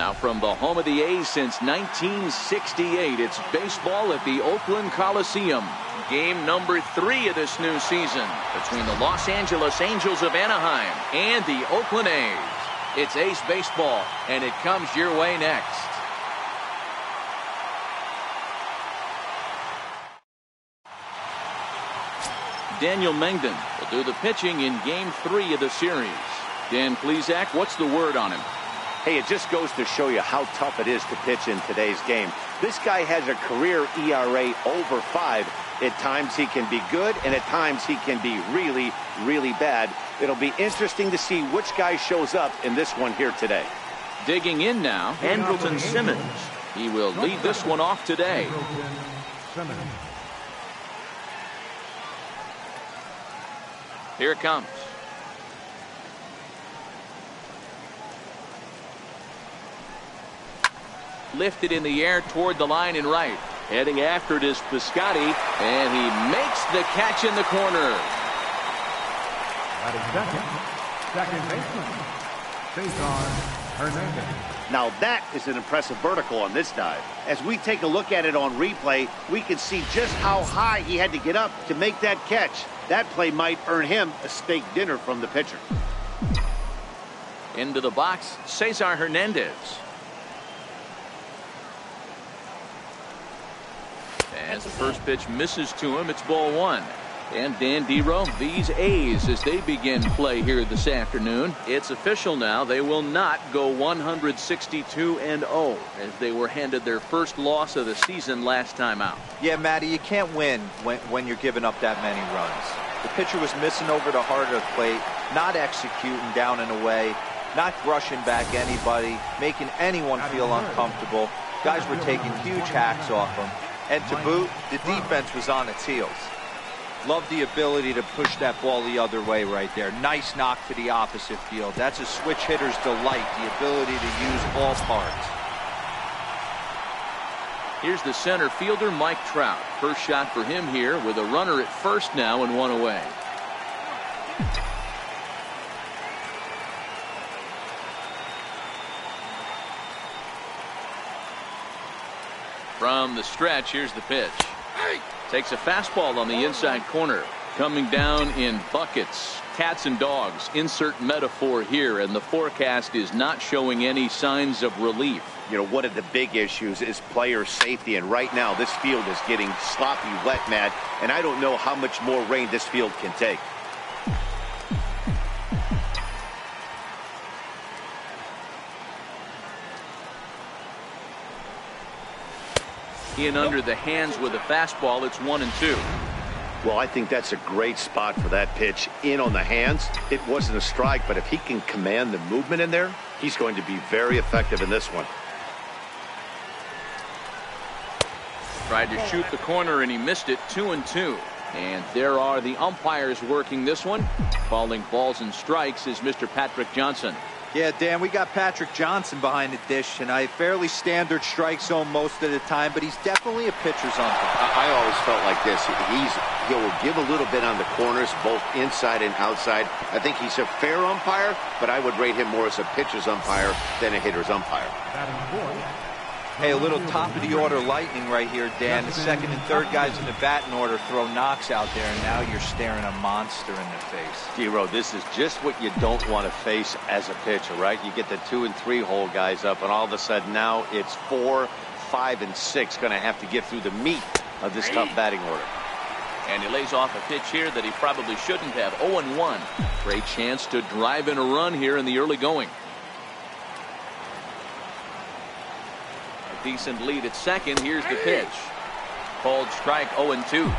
Now from the home of the A's since 1968, it's baseball at the Oakland Coliseum. Game number 3 of this new season between the Los Angeles Angels of Anaheim and the Oakland A's. It's A's baseball, and it comes your way next. Daniel Mengden will do the pitching in Game 3 of the series. Dan Plesac, what's the word on him? Hey, it just goes to show you how tough it is to pitch in today's game. This guy has a career ERA over 5. At times he can be good, and at times he can be really, really bad. It'll be interesting to see which guy shows up in this one here today. Digging in now, Andrelton Simmons. He will lead this one off today. Here it comes. Lifted in the air toward the line and right. Heading after it is Piscotty, and he makes the catch in the corner. That is second baseman, Cesar Hernandez. Now that is an impressive vertical on this dive. As we take a look at it on replay, we can see just how high he had to get up to make that catch. That play might earn him a steak dinner from the pitcher. Into the box, Cesar Hernandez. As the first pitch misses to him, it's ball 1. And Dan Dero, these A's, as they begin play here this afternoon, it's official now. They will not go 162-0 as they were handed their first loss of the season last time out. Yeah, Matty, you can't win when you're giving up that many runs. The pitcher was missing over the heart of the plate, not executing down and away, not brushing back anybody, making anyone feel uncomfortable. Guys were taking huge hacks off him. And to boot, the defense was on its heels. Love the ability to push that ball the other way right there. Nice knock to the opposite field. That's a switch hitter's delight, the ability to use all parts. Here's the center fielder, Mike Trout. First shot for him here with a runner at first now and 1 away. From the stretch, here's the pitch. Takes a fastball on the inside corner. Coming down in buckets. Cats and dogs. Insert metaphor here, and the forecast is not showing any signs of relief. You know, one of the big issues is player safety, and right now this field is getting sloppy wet, Matt, and I don't know how much more rain this field can take. In under the hands with a fastball. It's 1-2. Well, I think that's a great spot for that pitch. In on the hands. It wasn't a strike, but if he can command the movement in there, he's going to be very effective in this one. Tried to shoot the corner and he missed it. 2-2. And there are the umpires working this one. Calling balls and strikes is Mr. Patrick Johnson. Yeah, Dan, we got Patrick Johnson behind the dish, and a fairly standard strike zone most of the time, but he's definitely a pitcher's umpire. I always felt like this. He'll give a little bit on the corners, both inside and outside. I think he's a fair umpire, but I would rate him more as a pitcher's umpire than a hitter's umpire. Hey, a little top-of-the-order lightning right here, Dan. The second and third guys in the batting order throw knocks out there, and now you're staring a monster in the face. Dero, this is just what you don't want to face as a pitcher, right? You get the 2 and 3 hole guys up, and all of a sudden now it's 4, 5, and 6 going to have to get through the meat of this tough batting order. And he lays off a pitch here that he probably shouldn't have. 0-1. Great chance to drive in a run here in the early going. Decent lead at second. Here's the pitch. Called strike. 0-2.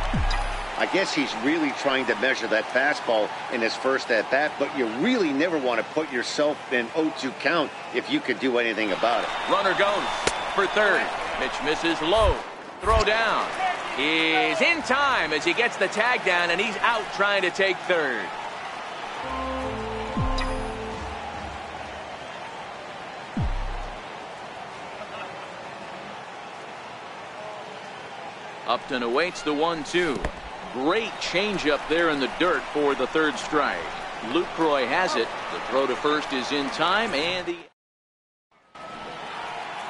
I guess he's really trying to measure that fastball in his first at bat, but you really never want to put yourself in 0-2 count if you could do anything about it. Runner goes for third. Pitch misses low. Throw down. He's in time as he gets the tag down, and he's out trying to take third. Upton awaits the 1-2. Great changeup there in the dirt for the third strike. Lucroy has it. The throw to first is in time, and the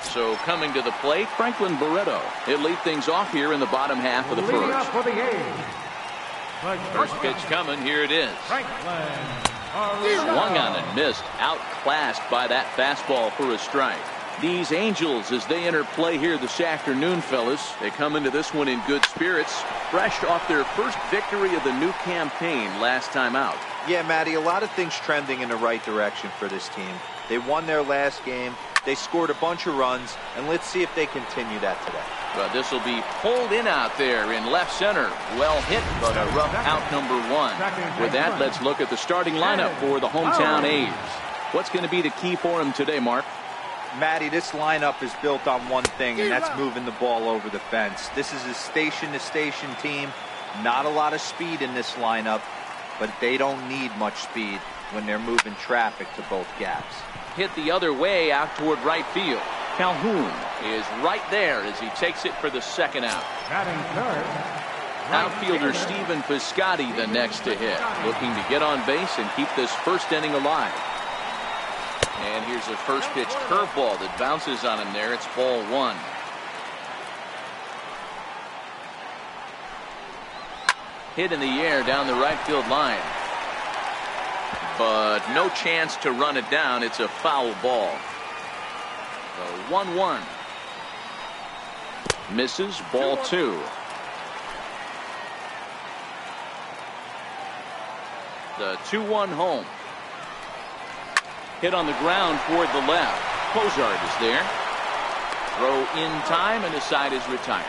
So coming to the plate, Franklin Barreto. He'll lead things off here in the bottom half of the Leading first. up for the A's. First pitch coming. Here it is. Franklin Swung on and missed. Outclassed by that fastball for a strike. These Angels, as they enter play here this afternoon, fellas, they come into this one in good spirits, fresh off their first victory of the new campaign last time out. Yeah, Matty, a lot of things trending in the right direction for this team. They won their last game. They scored a bunch of runs, and let's see if they continue that today. But this will be pulled in out there in left center. Well hit, but a rough out number one. With that, let's look at the starting lineup for the hometown A's. What's going to be the key for them today, Mark? Matty, this lineup is built on one thing, and that's moving the ball over the fence. This is a station-to-station team. Not a lot of speed in this lineup, but they don't need much speed when they're moving traffic to both gaps. Hit the other way out toward right field. Calhoun is right there as he takes it for the second out. batting third. Outfielder Stephen Piscotty the next to hit, looking to get on base and keep this first inning alive. And here's a first pitch curveball that bounces on him there. It's ball one. Hit in the air down the right field line. But no chance to run it down. It's a foul ball. The 1-1. Misses, ball two. The 2-1 home. Hit on the ground toward the left. Cozart is there. Throw in time, and the side is retired.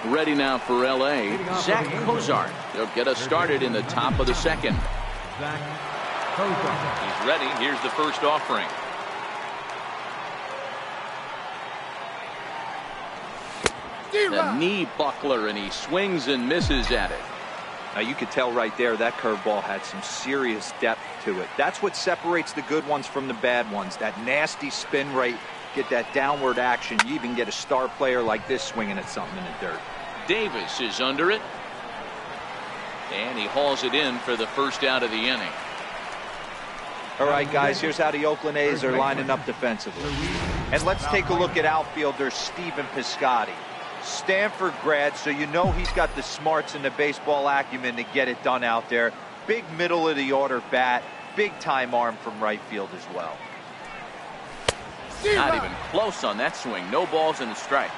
Ready now for L.A. Zach Cozart. They'll get us started in the top of the second. Zach Cozart. He's ready. Here's the first offering. The knee buckler, and he swings and misses at it. Now you could tell right there that curveball had some serious depth to it. That's what separates the good ones from the bad ones. That nasty spin rate, get that downward action. You even get a star player like this swinging at something in the dirt. Davis is under it. And he hauls it in for the first out of the inning. All right, guys, here's how the Oakland A's are lining up defensively. And let's take a look at outfielder Stephen Piscotty. Stanford grad, so you know he's got the smarts and the baseball acumen to get it done out there. Big middle of the order bat, big time arm from right field as well. Not even close on that swing. No balls and a strike.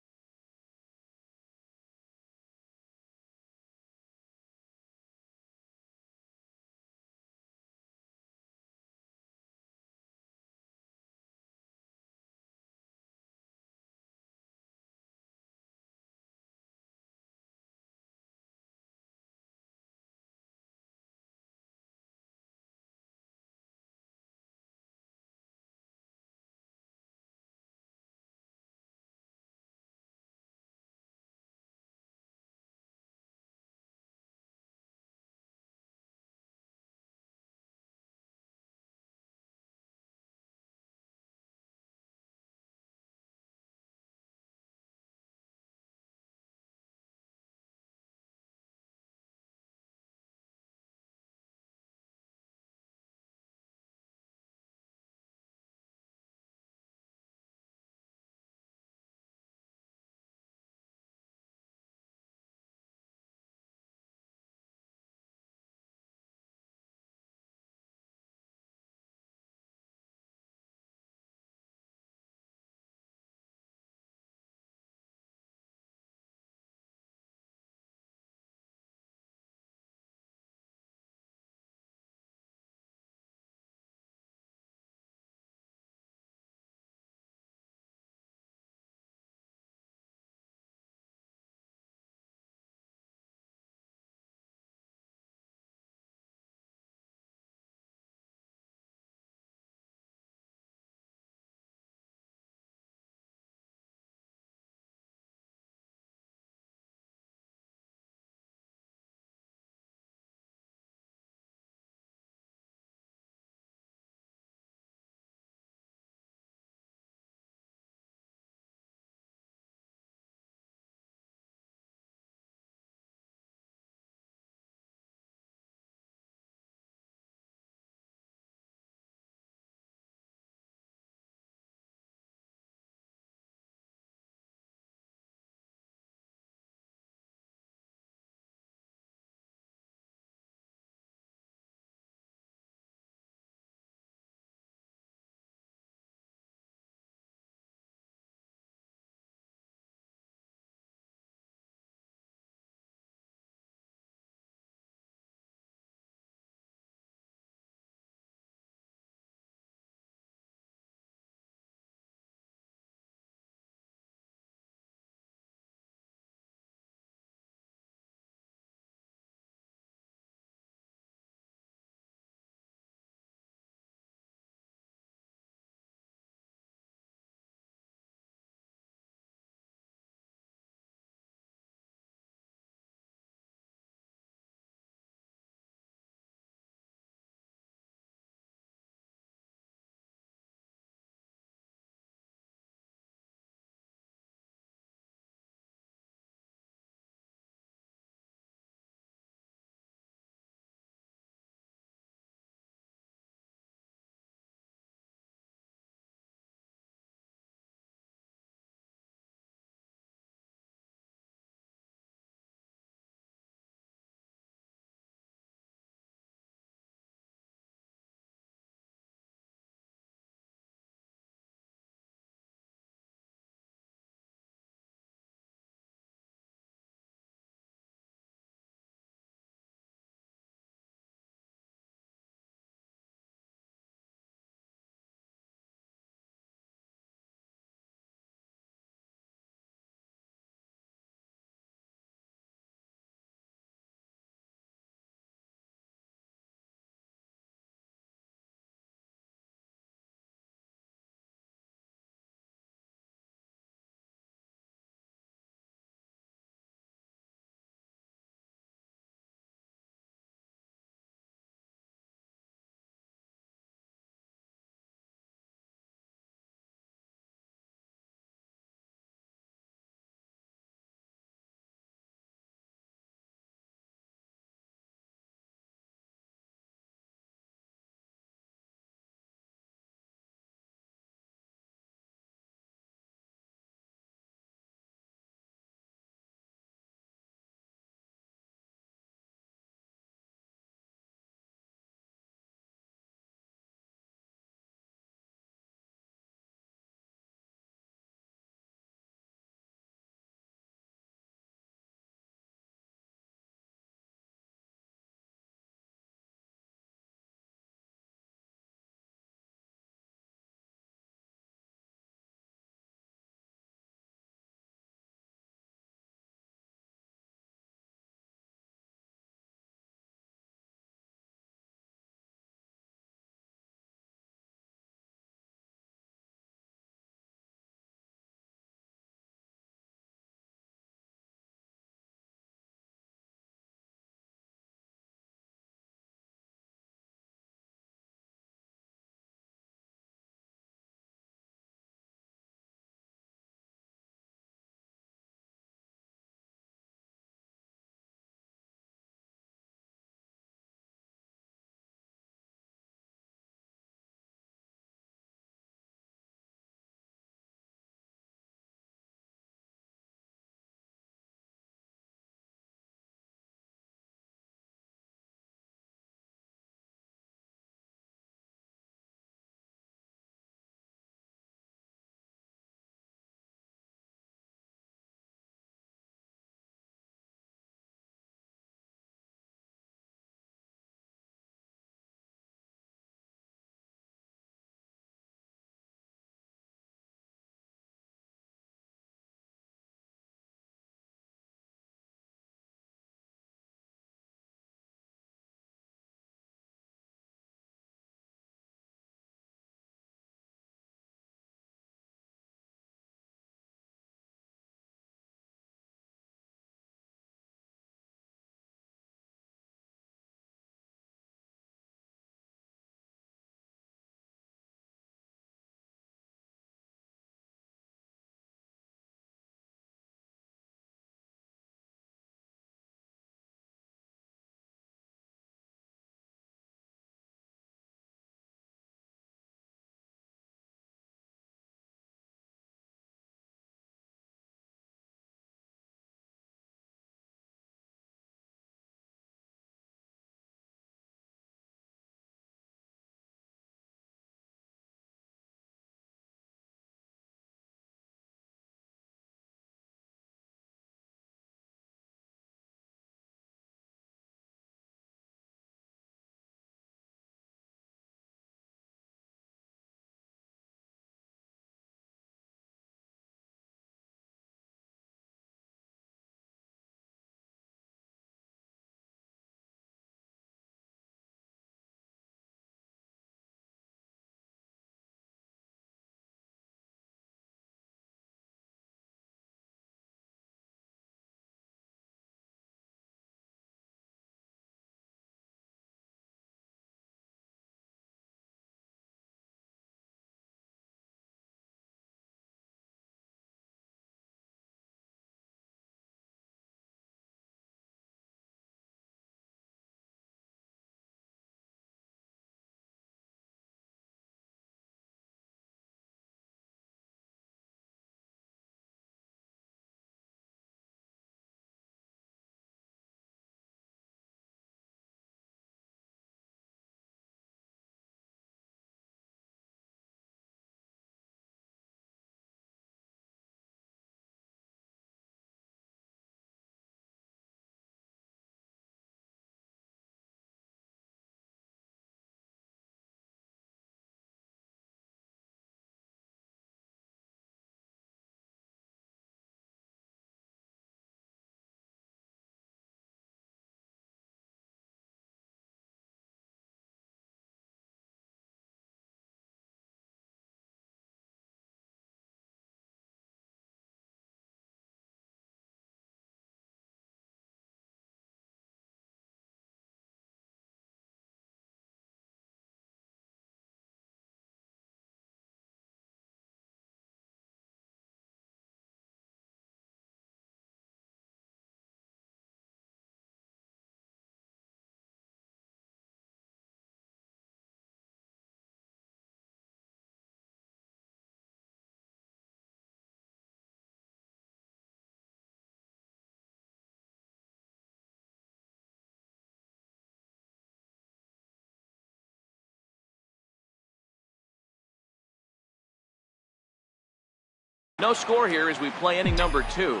No score here as we play inning number 2.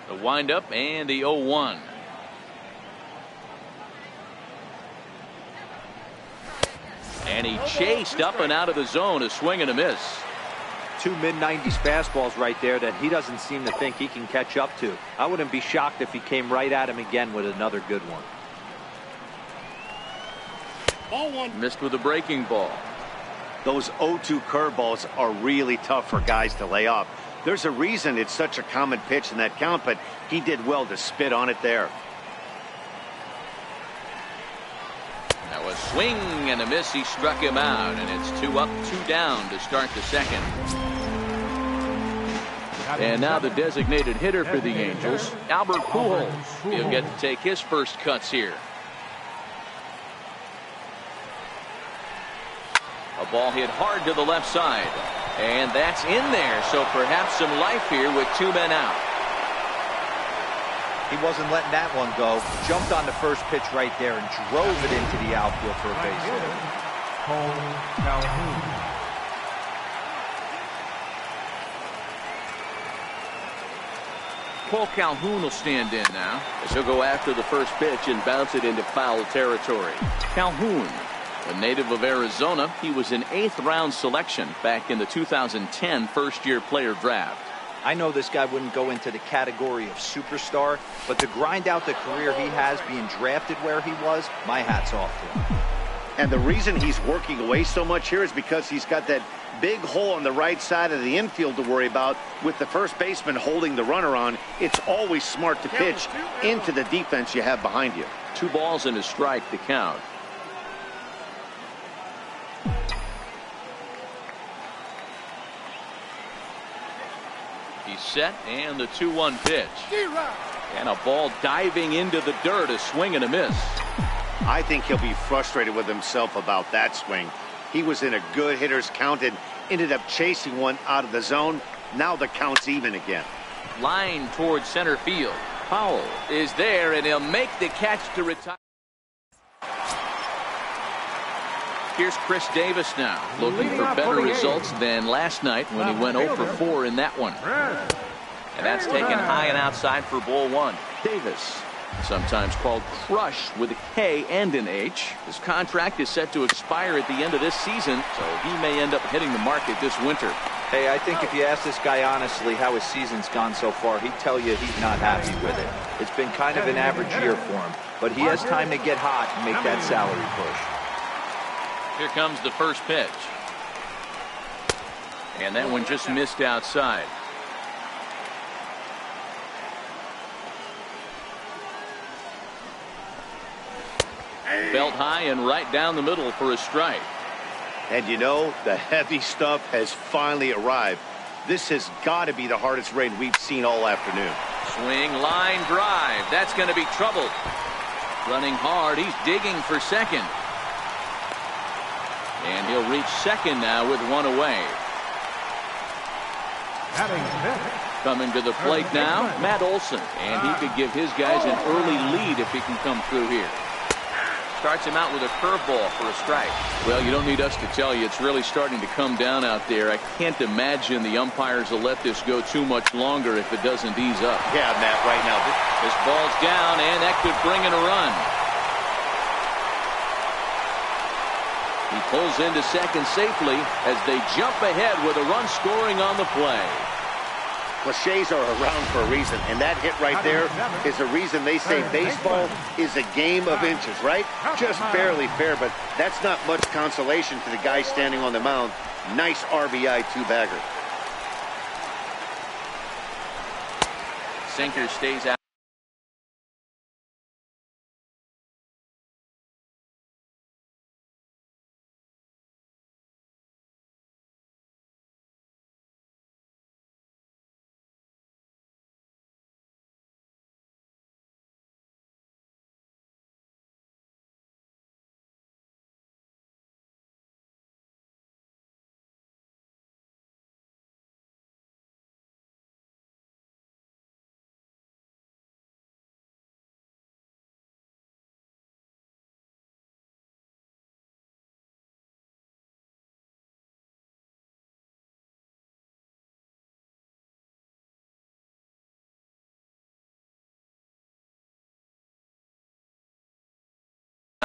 The windup and the 0-1. And he chased up and out of the zone, a swing and a miss. 2 mid-90s fastballs right there that he doesn't seem to think he can catch up to. I wouldn't be shocked if he came right at him again with another good one. Ball 1. Missed with a breaking ball. Those 0-2 curveballs are really tough for guys to lay off. There's a reason it's such a common pitch in that count, but he did well to spit on it there. That was swing and a miss. He struck him out, and it's 2 up, 2 down to start the second. And now the designated hitter for the Angels, Albert Pujols. He'll get to take his first cuts here. A ball hit hard to the left side, and that's in there, so perhaps some life here with 2 men out. He wasn't letting that one go. Jumped on the first pitch right there and drove it into the outfield for a base hit. Cole Calhoun. Cole Calhoun will stand in now as he'll go after the first pitch and bounce it into foul territory. Calhoun, a native of Arizona, he was an 8th round selection back in the 2010 first-year player draft. I know this guy wouldn't go into the category of superstar, but to grind out the career he has being drafted where he was, my hat's off to him. And the reason he's working away so much here is because he's got that big hole on the right side of the infield to worry about with the first baseman holding the runner on. It's always smart to pitch into the defense you have behind you. 2 balls and a strike to count. He's set, and the 2-1 pitch. And a ball diving into the dirt, a swing and a miss. I think he'll be frustrated with himself about that swing. He was in a good hitter's count and ended up chasing one out of the zone. Now the count's even again. Line towards center field. Powell is there, and he'll make the catch to retire. Here's Chris Davis now, looking for better results than last night when he went 0 for 4 in that one. And that's taken high and outside for ball 1. Davis, sometimes called Crush with a K and an H. His contract is set to expire at the end of this season, so he may end up hitting the market this winter. Hey, I think if you ask this guy honestly how his season's gone so far, he'd tell you he's not happy with it. It's been kind of an average year for him, but he has time to get hot and make that salary push. Here comes the first pitch. And that one just missed outside. Belt high and right down the middle for a strike. And you know, the heavy stuff has finally arrived. This has got to be the hardest rain we've seen all afternoon. Swing, line, drive. That's going to be trouble. Running hard. He's digging for second. And he'll reach second now with 1 away. Coming to the plate now, Matt Olson. And he could give his guys an early lead if he can come through here. Starts him out with a curveball for a strike. Well, you don't need us to tell you, it's really starting to come down out there. I can't imagine the umpires will let this go too much longer if it doesn't ease up. Yeah, Matt, right now. This ball's down, and that could bring in a run. He pulls into second safely as they jump ahead with a run scoring on the play. Cliches are around for a reason, and that hit right there is the reason they say baseball is a game of inches, right? Just barely fair, but that's not much consolation to the guy standing on the mound. Nice RBI 2-bagger. Sinker stays out.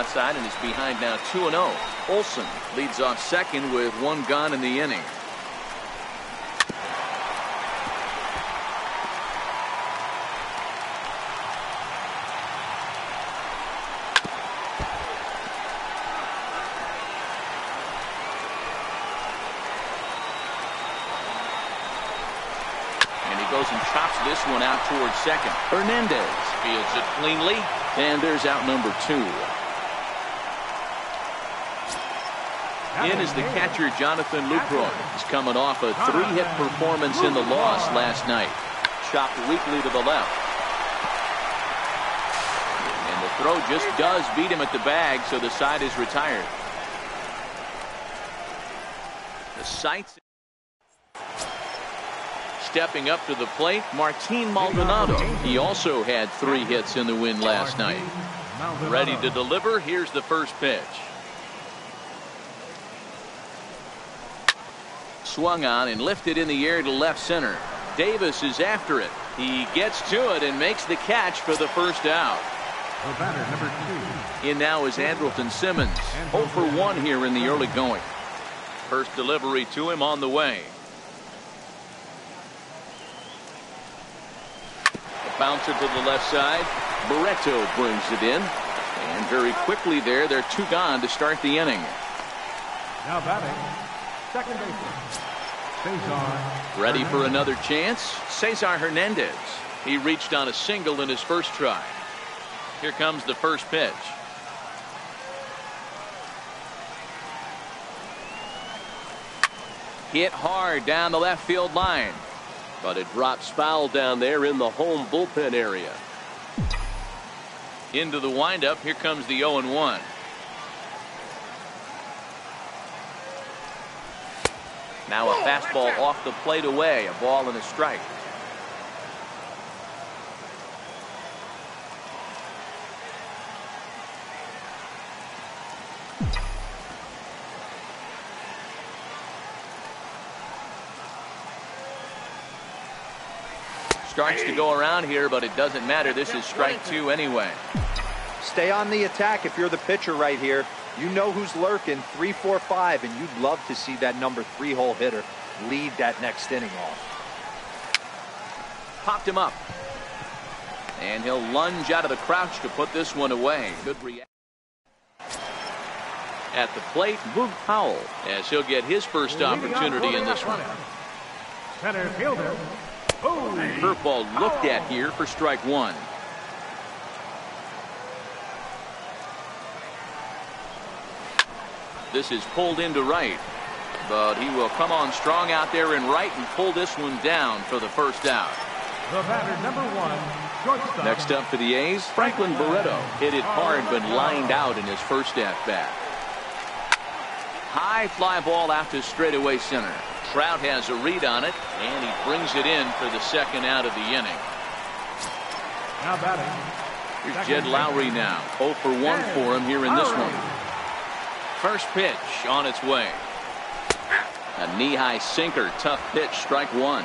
outside and is behind now 2-0. Olsen leads off second with 1 gone in the inning. Goes and chops this one out towards second. Hernandez fields it cleanly, and there's out number 2. In is the catcher Jonathan Lucroy. He's coming off a 3-hit performance in the loss last night. Chopped weakly to the left. And the throw just does beat him at the bag, so the side is retired. The sights. Stepping up to the plate, Martin Maldonado. He also had 3 hits in the win last night. Ready to deliver. Here's the first pitch. Swung on and lifted in the air to left center. Davis is after it. He gets to it and makes the catch for the first out. The batter, number 2. In now is Andrelton Simmons. 0 for 1 here in the early going. First delivery to him on the way. Bouncer to the left side. Barreto brings it in. And very quickly there, they're 2 gone to start the inning. Now batting, second baseman, Cesar. Ready for another chance? Cesar Hernandez. He reached on a single in his first try. Here comes the first pitch. Hit hard down the left field line. But it drops foul down there in the home bullpen area. Into the windup. Here comes the 0-1. Now a fastball off the plate away. A ball and a strike. Starts to go around here, but it doesn't matter. This is strike 2 anyway. Stay on the attack if you're the pitcher right here. You know who's lurking. 3, 4, 5, and you'd love to see that number 3-hole hitter lead that next inning off. Popped him up. And he'll lunge out of the crouch to put this one away. Good reaction. At the plate, Boog Powell, as he'll get his first opportunity in this one. Center fielder. Curveball looked at here for strike 1. This is pulled into right, but he will come on strong out there in right and pull this one down for the first out. The batter, number 1, shortstop. Next up for the A's, Franklin Barreto hit it hard but lined out in his first at bat. High fly ball out to straightaway center. Trout has a read on it, and he brings it in for the second out of the inning. Now batting. Here's Jed Lowry now. 0 for 1 for him here in this one. First pitch on its way. A knee-high sinker. Tough pitch. Strike 1.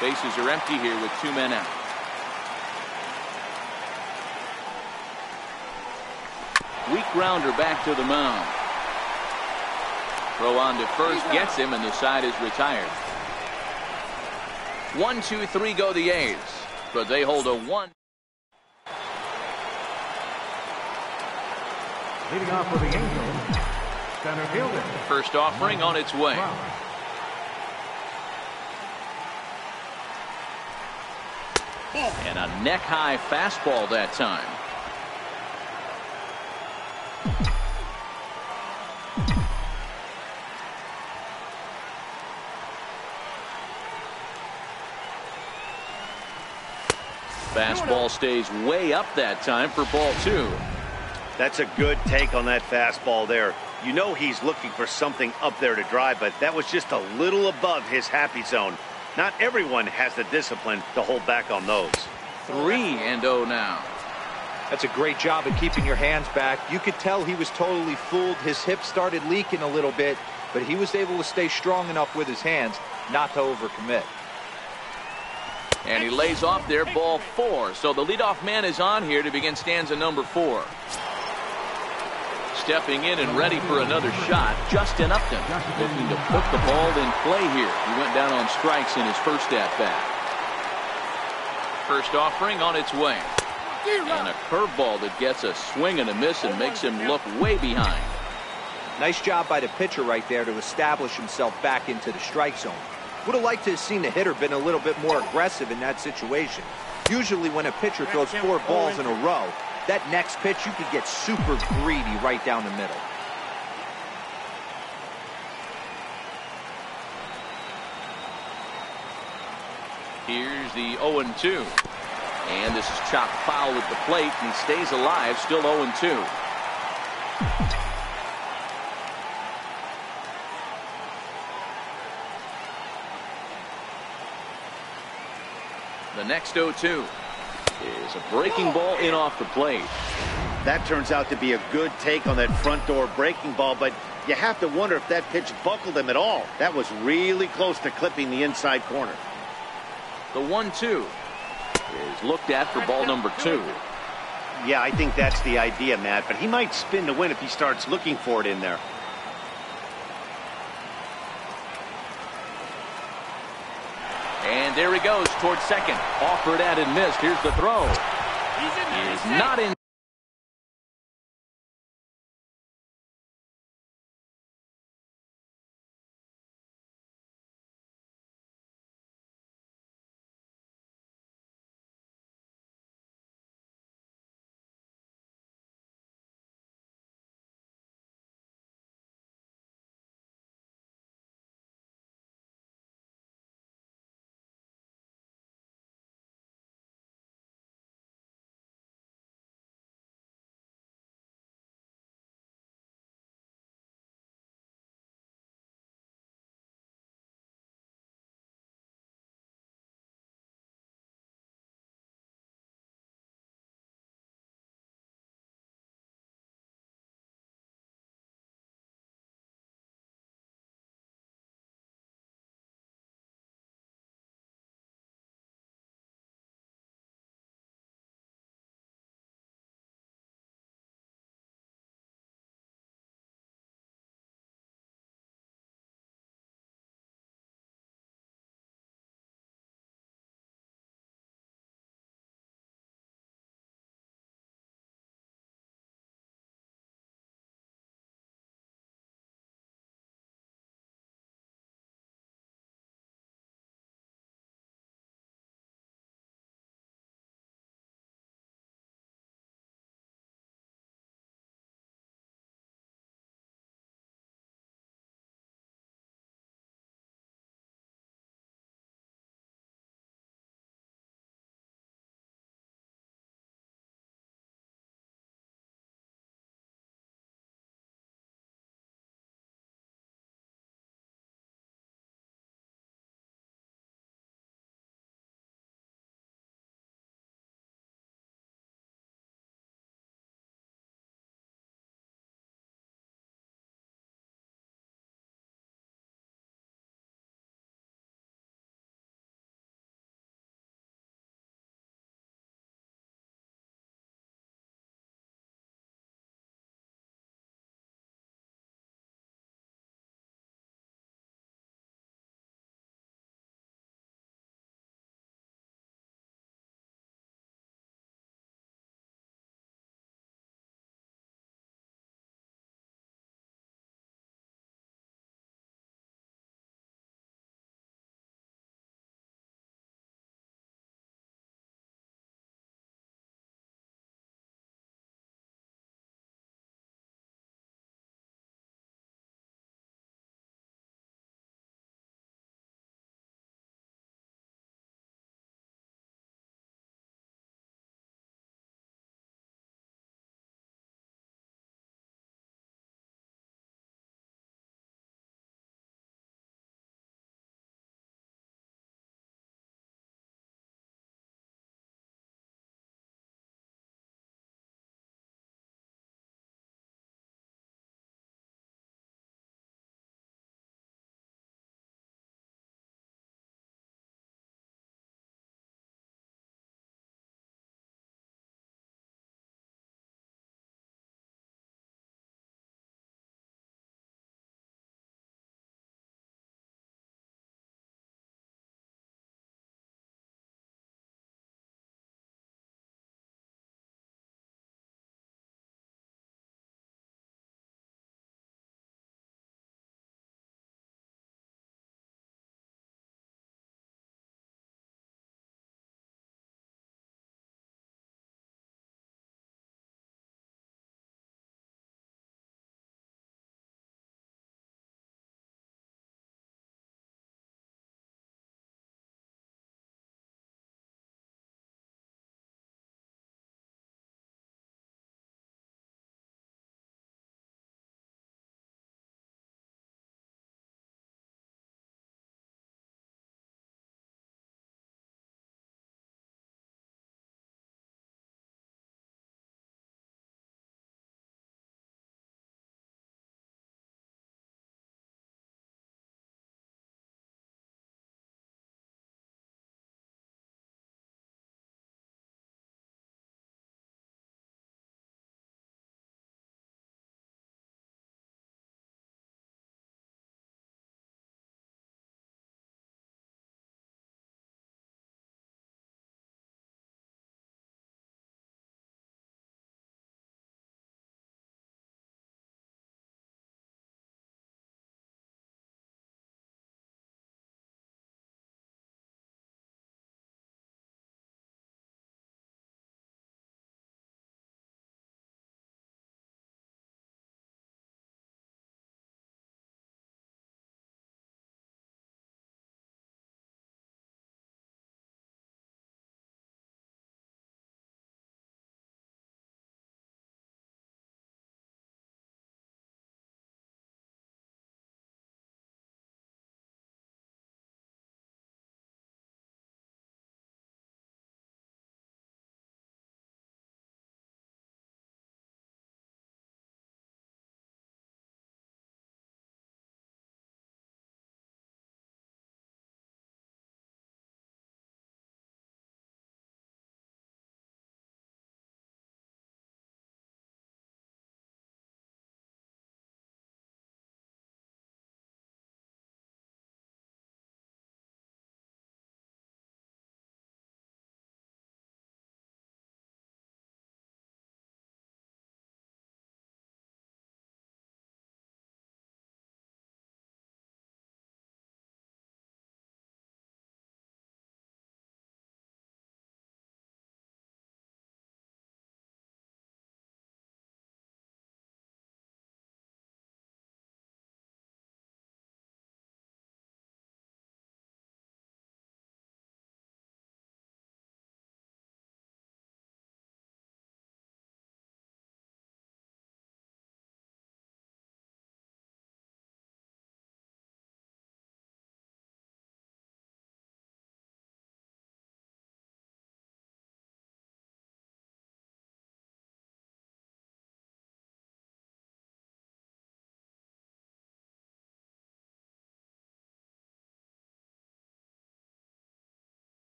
Bases are empty here with 2 men out. Weak grounder back to the mound. Throw on to first gets him, and the side is retired. 1, 2, 3 go the A's, but they hold a 1. Leading off for the Angels, center fielder. First offering on its way. And a neck-high fastball that time. Fastball stays way up that time for ball 2. That's a good take on that fastball there. You know he's looking for something up there to drive, but that was just a little above his happy zone. Not everyone has the discipline to hold back on those. 3-0 now. That's a great job of keeping your hands back. You could tell he was totally fooled. His hip started leaking a little bit, but he was able to stay strong enough with his hands not to overcommit. And he lays off there, ball 4. So the leadoff man is on here to begin stanza number 4. Stepping in and ready for another shot, Justin Upton, looking to put the ball in play here. He went down on strikes in his first at-bat. First offering on its way. And a curveball that gets a swing and a miss and makes him look way behind. Nice job by the pitcher right there to establish himself back into the strike zone. Would have liked to have seen the hitter been a little bit more aggressive in that situation. Usually when a pitcher throws 4 balls in a row, that next pitch you could get super greedy right down the middle. Here's the 0-2. And this is chopped foul at the plate, and he stays alive, still 0-2. The next 0-2 is a breaking ball in off the plate. That turns out to be a good take on that front door breaking ball, but you have to wonder if that pitch buckled him at all. That was really close to clipping the inside corner. The 1-2 is looked at for ball number 2. Yeah, I think that's the idea, Matt, but he might spin to win if he starts looking for it in there. And there he goes towards second. Offered at and missed. Here's the throw. He is not in.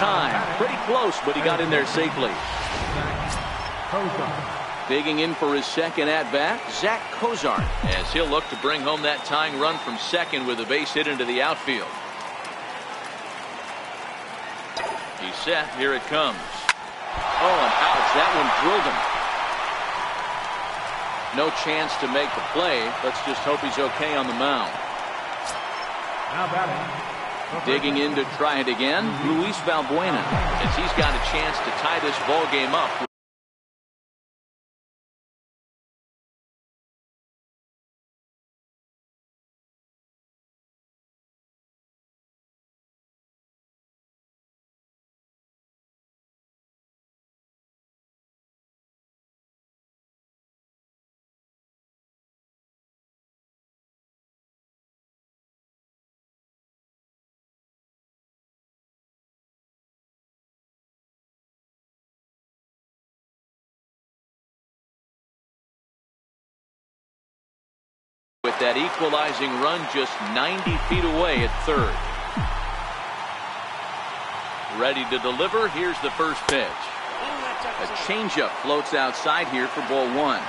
time. Pretty close, but he got in there safely. Digging in for his second at-bat, Zach Cozart, as he'll look to bring home that tying run from second with a base hit into the outfield. He's set. Here it comes. Oh, and ouch. That one drilled him. No chance to make the play. Let's just hope he's okay on the mound. Now batting. Digging in to try it again, Luis Valbuena, as he's got a chance to tie this ball game up. With that equalizing run just 90 feet away at third. Ready to deliver. Here's the first pitch. A changeup floats outside here for ball one.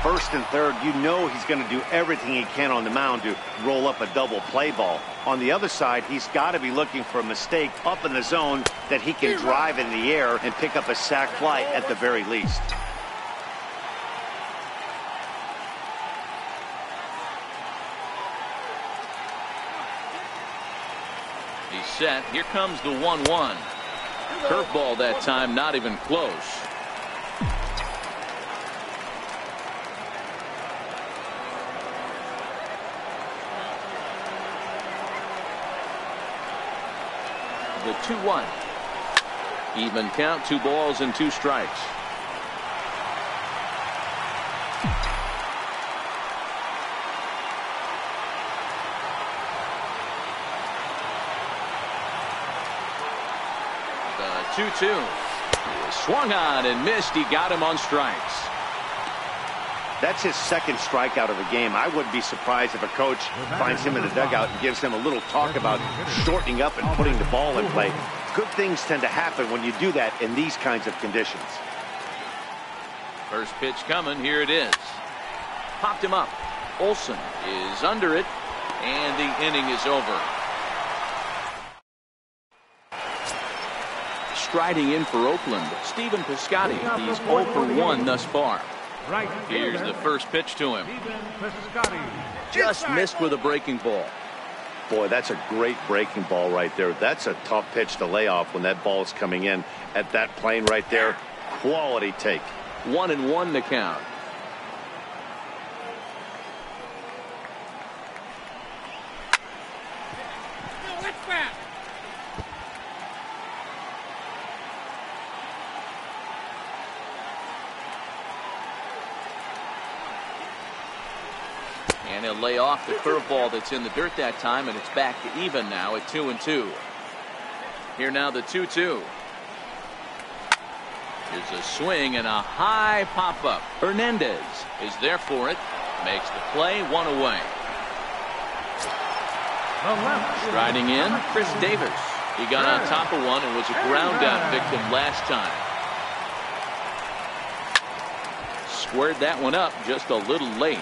First and third, you know he's going to do everything he can on the mound to roll up a double play ball. On the other side, he's got to be looking for a mistake up in the zone that he can drive in the air and pick up a sac fly at the very least. He's set. Here comes the 1-1. Curveball that time, not even close. The 2-1. Even count, 2 balls and 2 strikes. The 2-2. Swung on and missed. He got him on strikes. That's his second strikeout of the game. I wouldn't be surprised if a coach finds him in the dugout and gives him a little talk about shortening up and putting the ball in play. Good things tend to happen when you do that in these kinds of conditions. First pitch coming. Here it is. Popped him up. Olson is under it, and the inning is over. Striding in for Oakland, Stephen Piscotty. He's 0 for 1 thus far. Here's the first pitch to him. Just missed with a breaking ball. Boy, that's a great breaking ball right there. That's a tough pitch to lay off when that ball is coming in at that plane right there. Quality take. 1-1 to count. And he'll lay off the curveball that's in the dirt that time, and it's back to even now at 2-2. Here now the 2-2. Here's a swing and a high pop-up. Hernandez is there for it. Makes the play, 1 away. Striding in, Chris Davis. He got on top of one and was a ground out victim last time. Squared that one up just a little late.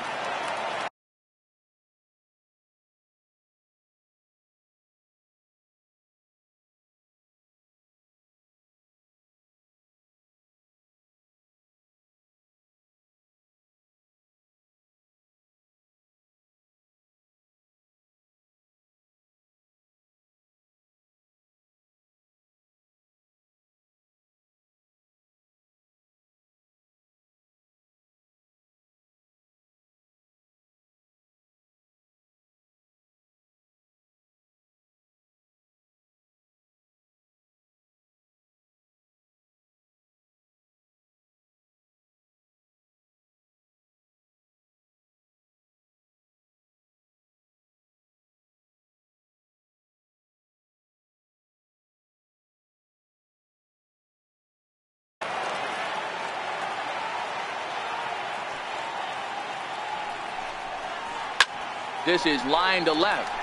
This is line to left.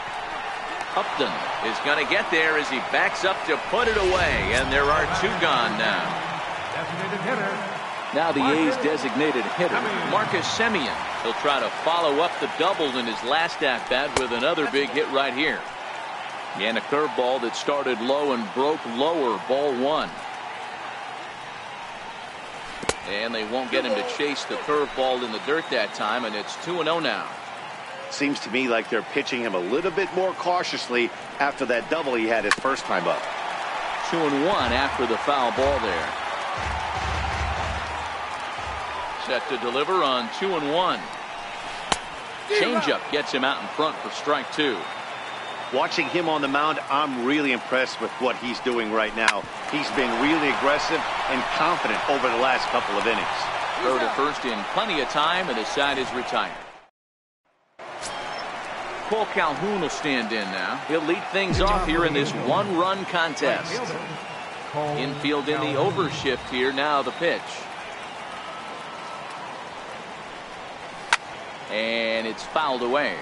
Upton is going to get there as he backs up to put it away, and there are two gone now. Designated hitter. Now the A's designated hitter, Marcus Semien. He'll try to follow up the double in his last at-bat with another big hit right here. And a curveball that started low and broke lower, ball one. And they won't get him to chase the curveball in the dirt that time, and it's 2-0 now. Seems to me like they're pitching him a little bit more cautiously after that double he had his first time up. 2-1 after the foul ball there. Set to deliver on 2-1. Changeup gets him out in front for strike two. Watching him on the mound, I'm really impressed with what he's doing right now. He's been really aggressive and confident over the last couple of innings. Throw to first in plenty of time, and his side is retired. Cole Calhoun will stand in now. He'll lead things off here in this one-run contest. Infield in the overshift here. Now the pitch. And it's fouled away.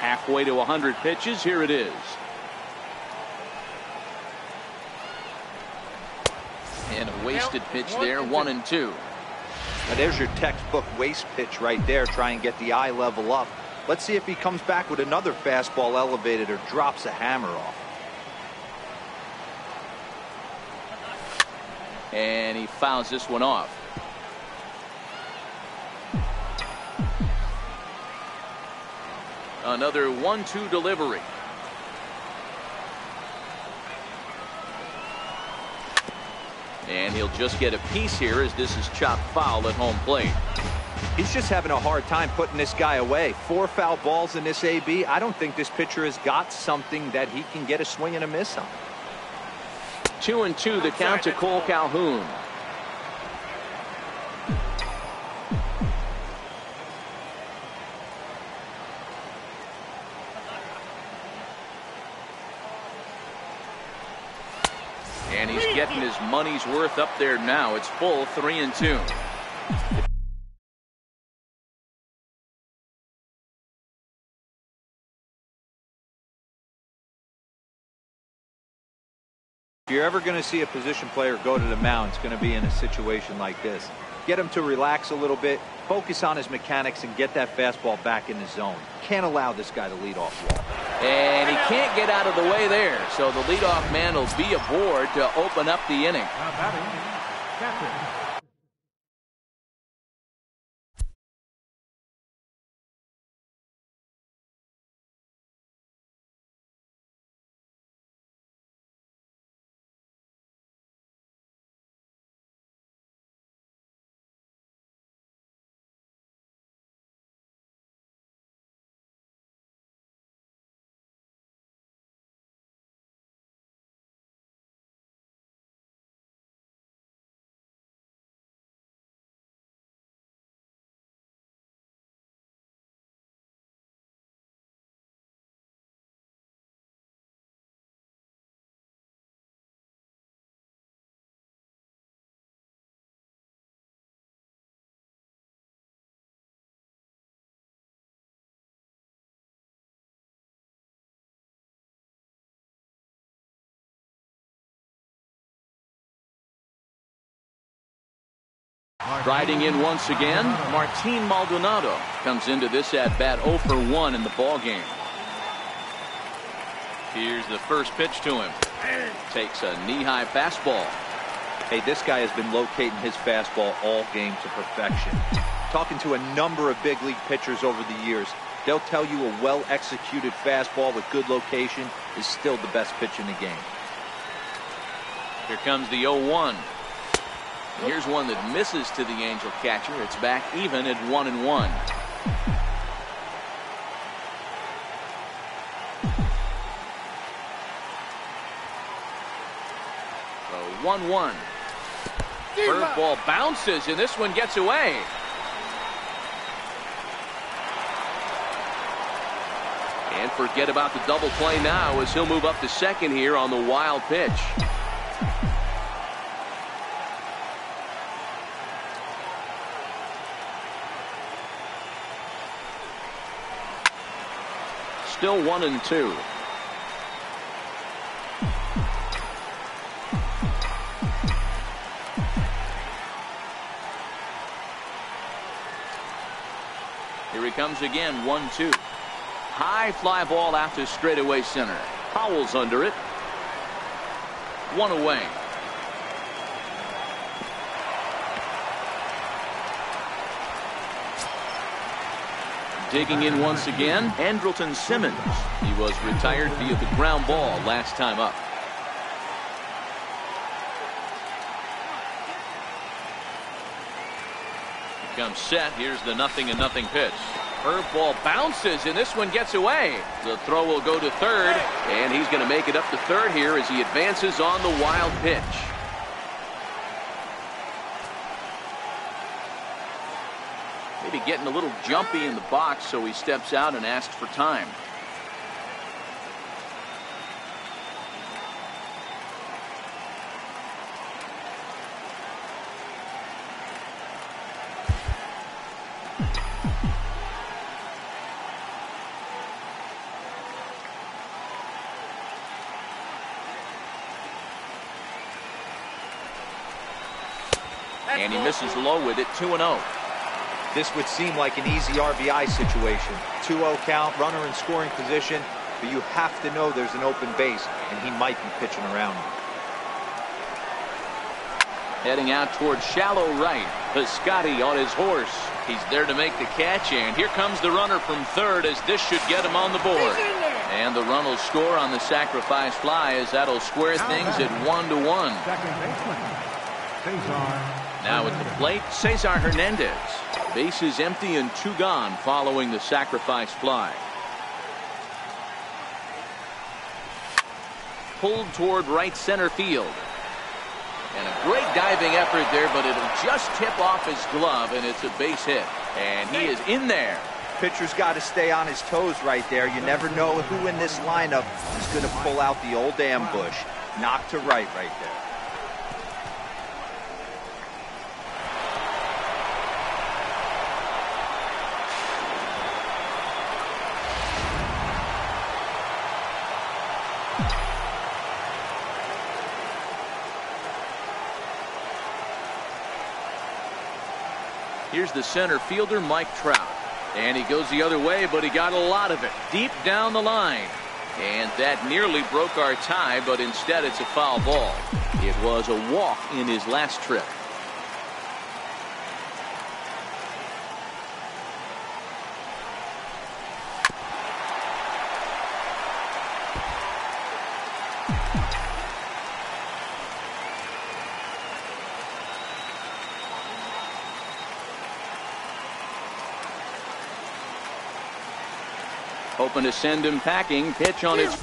Halfway to 100 pitches. Here it is. And a wasted pitch there, 1-2. Now there's your textbook waste pitch right there. Try and get the eye level up. Let's see if he comes back with another fastball elevated or drops a hammer off. And he fouls this one off. Another 1-2 delivery. And he'll just get a piece here as this is chopped foul at home plate. He's just having a hard time putting this guy away. 4 foul balls in this AB. I don't think this pitcher has got something that he can get a swing and a miss on. 2-2 the count to Cole Calhoun. And he's getting his money's worth up there now. It's full 3-2. If you're ever going to see a position player go to the mound, it's going to be in a situation like this. Get him to relax a little bit, focus on his mechanics, and get that fastball back in the zone. Can't allow this guy to lead off wall. And he can't get out of the way there, so the leadoff man will be aboard to open up the inning. Captain. Riding in once again, Martin Maldonado comes into this at-bat 0 for 1 in the ballgame. Here's the first pitch to him. Takes a knee-high fastball. Hey, this guy has been locating his fastball all game to perfection. Talking to a number of big league pitchers over the years, they'll tell you a well-executed fastball with good location is still the best pitch in the game. Here comes the 0-1. Here's one that misses to the Angel catcher. It's back even at 1-1. So 1-1. Curveball bounces, and this one gets away. forget about the double play now as he'll move up to second here on the wild pitch. Still 1-2. Here he comes again, 1-2. High fly ball out to straightaway center. Powell's under it. One away. Digging in once again, Andrelton Simmons. He was retired via the ground ball last time up. Comes set. Here's the 0-0 pitch. Curveball bounces, and this one gets away. The throw will go to third, and he's going to make it up to third here as he advances on the wild pitch. Maybe getting a little jumpy in the box, so he steps out and asks for time. And he misses low with it, 2-0. This would seem like an easy RBI situation. 2-0 count, runner in scoring position, but you have to know there's an open base, and he might be pitching around you. Heading out towards shallow right. Piscotty on his horse. He's there to make the catch, and here comes the runner from third as this should get him on the board. And the run will score on the sacrifice fly as that'll square things at 1-1. Second baseman, Cesar. Now at the plate, Cesar Hernandez. Bases empty and 2 gone following the sacrifice fly. Pulled toward right center field. And a great diving effort there, but it'll just tip off his glove, and it's a base hit. And he is in there. Pitcher's got to stay on his toes right there. You never know who in this lineup is going to pull out the old ambush. Knock to right there. Here's the center fielder, Mike Trout. And he goes the other way, but he got a lot of it deep down the line. And that nearly broke our tie, but instead it's a foul ball. It was a walk in his last trip. Hoping to send him packing. Pitch on his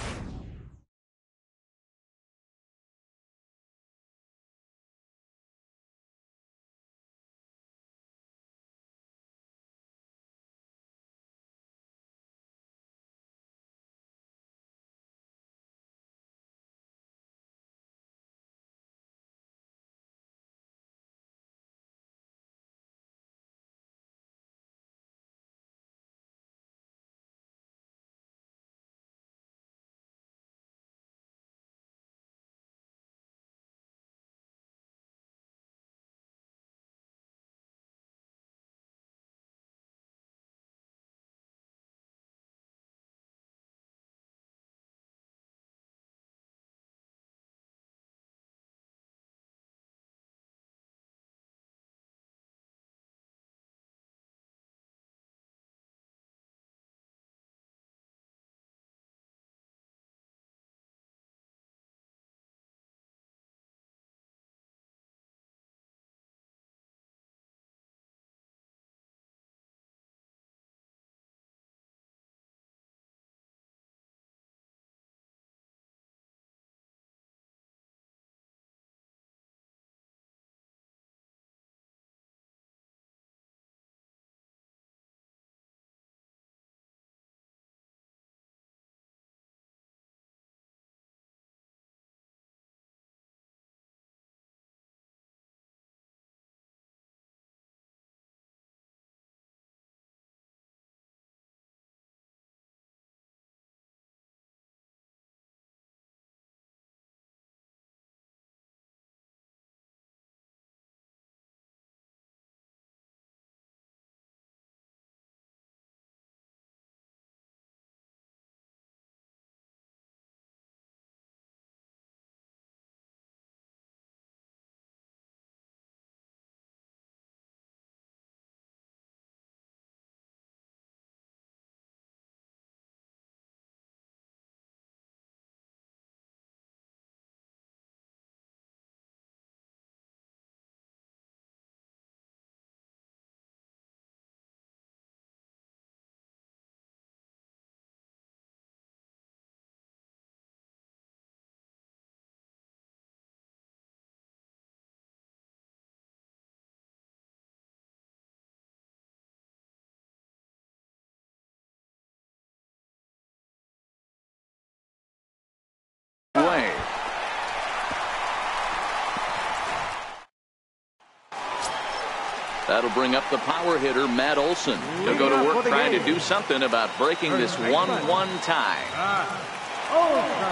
That'll bring up the power hitter, Matt Olson. He'll go to work trying to do something about breaking this 1-1 tie.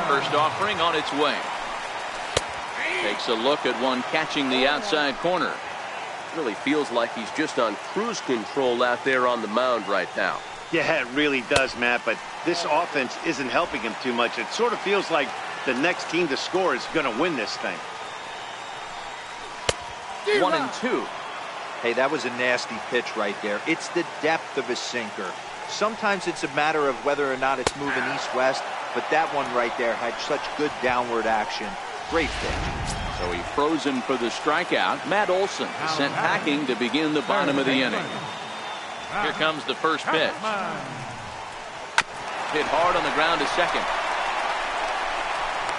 First offering on its way. Takes a look at one catching the outside corner. Really feels like he's just on cruise control out there on the mound right now. Yeah, it really does, Matt, but this offense isn't helping him too much. It sort of feels like the next team to score is going to win this thing. 1-2. Hey, that was a nasty pitch right there. It's the depth of his sinker. Sometimes it's a matter of whether or not it's moving east-west, but that one right there had such good downward action. Great pitch. So he frozen for the strikeout. Matt Olson is sent packing to begin the bottom of the inning. Here comes the first pitch. Hit hard on the ground to second.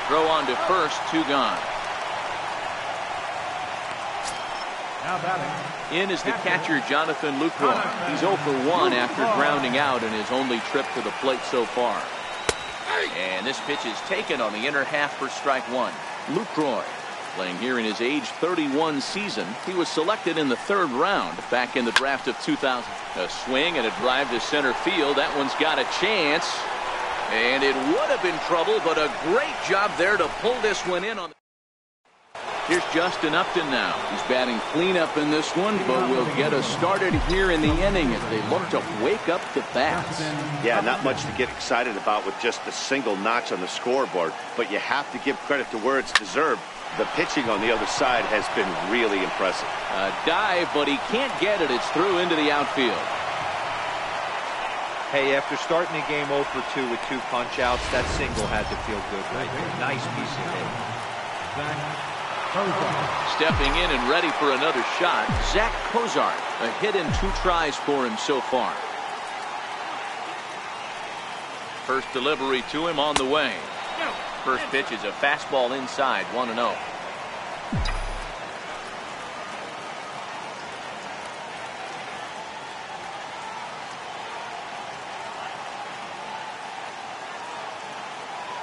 Throw on to first, 2 gone. In is the catcher, Jonathan Lucroy. He's 0 for 1 after grounding out in his only trip to the plate so far. And this pitch is taken on the inner half for strike 1. Lucroy, playing here in his age 31 season. He was selected in the 3rd round back in the draft of 2000. A swing and a drive to center field. That one's got a chance. And it would have been trouble, but a great job there to pull this one in on. Here's Justin Upton now. He's batting cleanup in this one, but will get us started here in the inning as they look to wake up the bats. Yeah, not much to get excited about with just a single notch on the scoreboard, but you have to give credit to where it's deserved. The pitching on the other side has been really impressive. A dive, but he can't get it. It's through into the outfield. Hey, after starting the game 0 for 2 with 2 punch-outs, that single had to feel good right there. Nice piece of hit. Stepping in and ready for another shot, Zach Cozart. A hit in 2 tries for him so far. First delivery to him on the way. First pitch is a fastball inside, 1-0.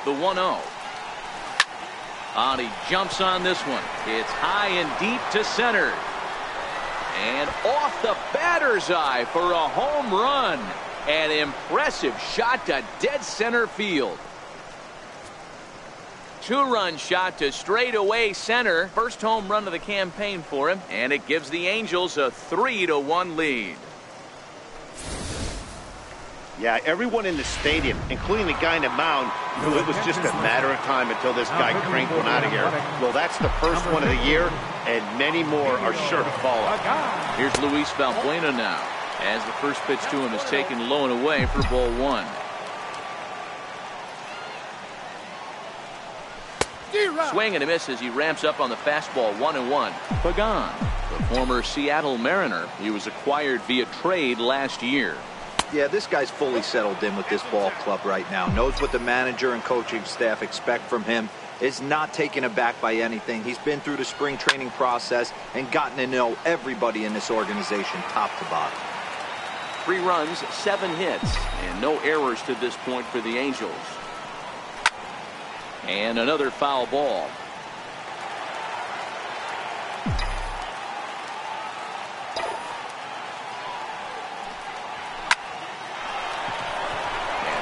The 1-0. He jumps on this one. It's high and deep to center. And off the batter's eye for a home run. An impressive shot to dead center field. 2-run shot to straightaway center. First home run of the campaign for him. And it gives the Angels a 3-1 lead. Yeah, everyone in the stadium, including the guy in the mound, knew it was just a matter of time until this guy cranked one out of here. Well, that's the first one of the year, and many more are sure to follow. Here's Luis Valbuena now, as the first pitch to him is taken low and away for ball 1. Swing and a miss as he ramps up on the fastball, 1-1. Pagan, the former Seattle Mariner. He was acquired via trade last year. Yeah, this guy's fully settled in with this ball club right now. Knows what the manager and coaching staff expect from him. Is not taken aback by anything. He's been through the spring training process and gotten to know everybody in this organization top to bottom. 3 runs, 7 hits, and no errors to this point for the Angels. And another foul ball.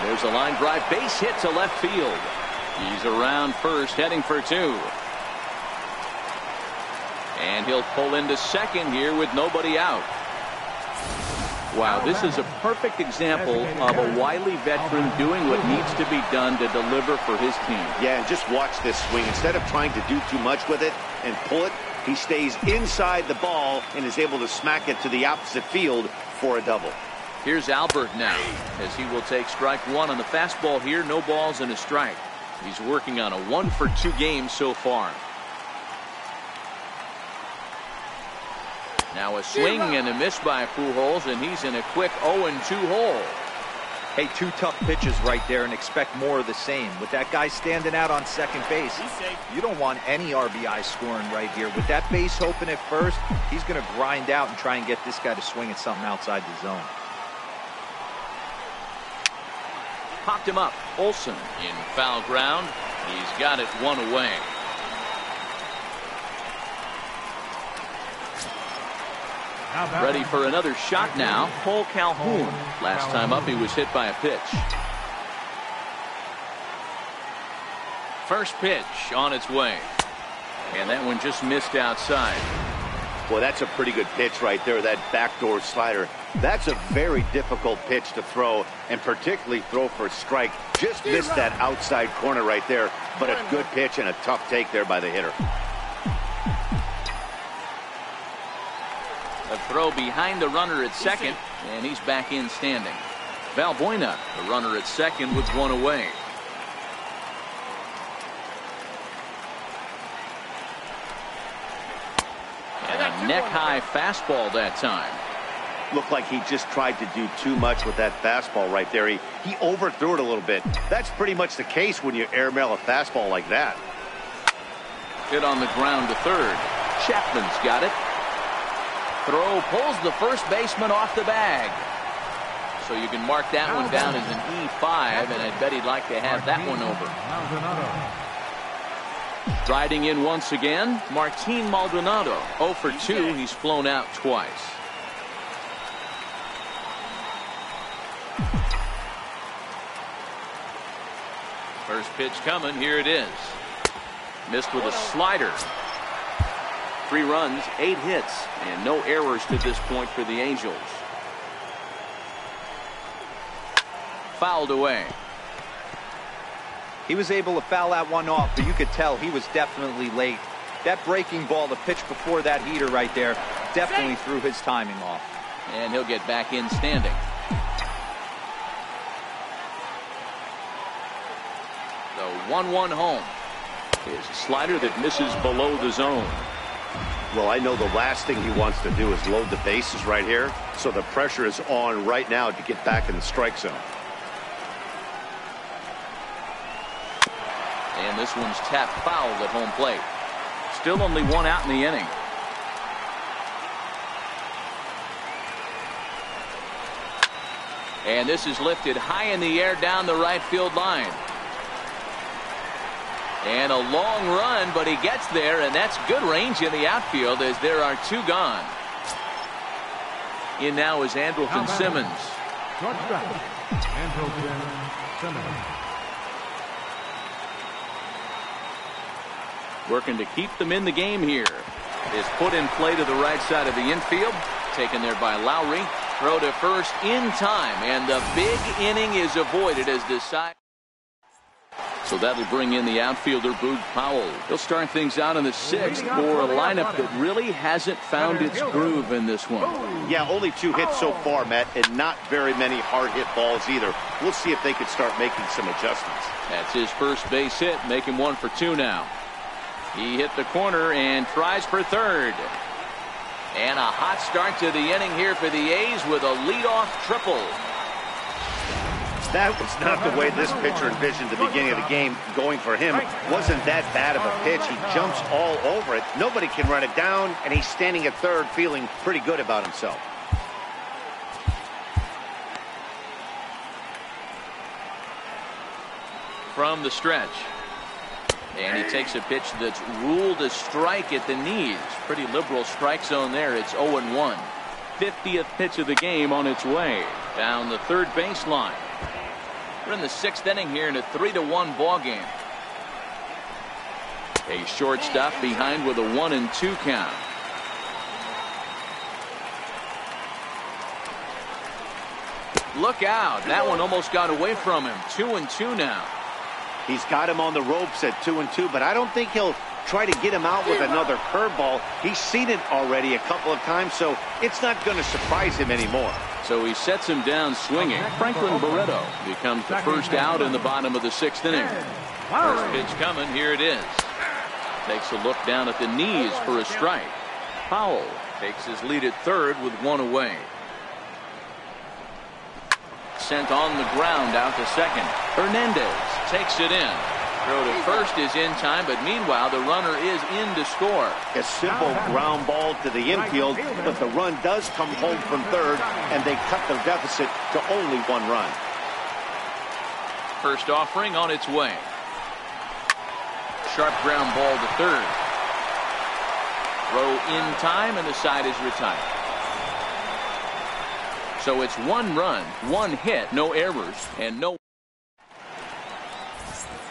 There's a line drive base hit to left field. He's around first, heading for 2. And he'll pull into second here with nobody out. Wow, this is a perfect example of a wily veteran doing what needs to be done to deliver for his team. Yeah, and just watch this swing. Instead of trying to do too much with it and pull it, he stays inside the ball and is able to smack it to the opposite field for a double. Here's Albert now, as he will take strike 1 on the fastball here. No balls and a strike. He's working on a 1 for 2 game so far. Now a swing and a miss by Pujols, and he's in a quick 0-2 hole. Hey, 2 tough pitches right there, and expect more of the same. With that guy standing out on second base, you don't want any RBI scoring right here. With that base open at first, he's going to grind out and try and get this guy to swing at something outside the zone. Popped him up. Olson in foul ground. He's got it 1 away. Ready for another shot now. Cole Calhoun. Last time up, he was hit by a pitch. First pitch on its way. And that one just missed outside. Well, that's a pretty good pitch right there, that backdoor slider. That's a very difficult pitch to throw, and particularly throw for a strike. Just missed that outside corner right there, but a good pitch and a tough take there by the hitter. A throw behind the runner at second, and he's back in standing. Valbuena, the runner at second with one away. And a neck-high fastball that time. Looked like he just tried to do too much with that fastball right there. He overthrew it a little bit. That's pretty much the case when you airmail a fastball like that. Hit on the ground to third. Chapman's got it. Throw pulls the first baseman off the bag. So you can mark that one down as an E5, and I bet he'd like to have that one over. Riding in once again, Martin Maldonado. 0 for 2. He's flown out twice. First pitch coming. Here it is. Missed with a slider. 3 runs, 8 hits, and no errors to this point for the Angels. Fouled away. He was able to foul that one off, but you could tell he was definitely late. That breaking ball, the pitch before that heater right there, definitely threw his timing off. And he'll get back in standing. The 1-1 home is a slider that misses below the zone. Well, I know the last thing he wants to do is load the bases right here, so the pressure is on right now to get back in the strike zone. And this one's tapped foul at home plate. Still only 1 out in the inning. And this is lifted high in the air down the right field line. And a long run, but he gets there, and that's good range in the outfield as there are 2 gone. In now is Andrelton Simmons. Working to keep them in the game here. Is put in play to the right side of the infield. Taken there by Lowry. Throw to first in time, and the big inning is avoided as the side. So that'll bring in the outfielder, Boog Powell. He'll start things out in the 6th for a lineup that really hasn't found its groove in this one. Yeah, only 2 hits so far, Matt, and not very many hard hit balls either. We'll see if they can start making some adjustments. That's his first base hit, making 1 for 2 now. He hit the corner and tries for third. And a hot start to the inning here for the A's with a leadoff triple. That was not the way this pitcher envisioned the beginning of the game. Going for him wasn't that bad of a pitch. He jumps all over it. Nobody can run it down, and he's standing at third feeling pretty good about himself. From the stretch. And he takes a pitch that's ruled a strike at the knees. Pretty liberal strike zone there. It's 0-1. 50th pitch of the game on its way. Down the third baseline. We're in the 6th inning here in a 3-1 ball game. A shortstop behind with a 1-2 count. Look out. That one almost got away from him. 2-2 now. He's got him on the ropes at 2-2, but I don't think he'll try to get him out with another curveball. He's seen it already a couple of times, so it's not going to surprise him anymore. So he sets him down swinging. Franklin Barreto becomes the first out in the bottom of the 6th inning. First pitch coming. Here it is. Takes a look down at the knees for a strike. Powell takes his lead at third with 1 away. Sent on the ground out to second. Hernandez takes it in. Throw to first is in time, but meanwhile the runner is in to score. A simple ground ball to the infield, but the run does come home from third, and they cut the deficit to only 1 run. First offering on its way. Sharp ground ball to third. Throw in time, and the side is retired. So it's 1 run, 1 hit, no errors, and no.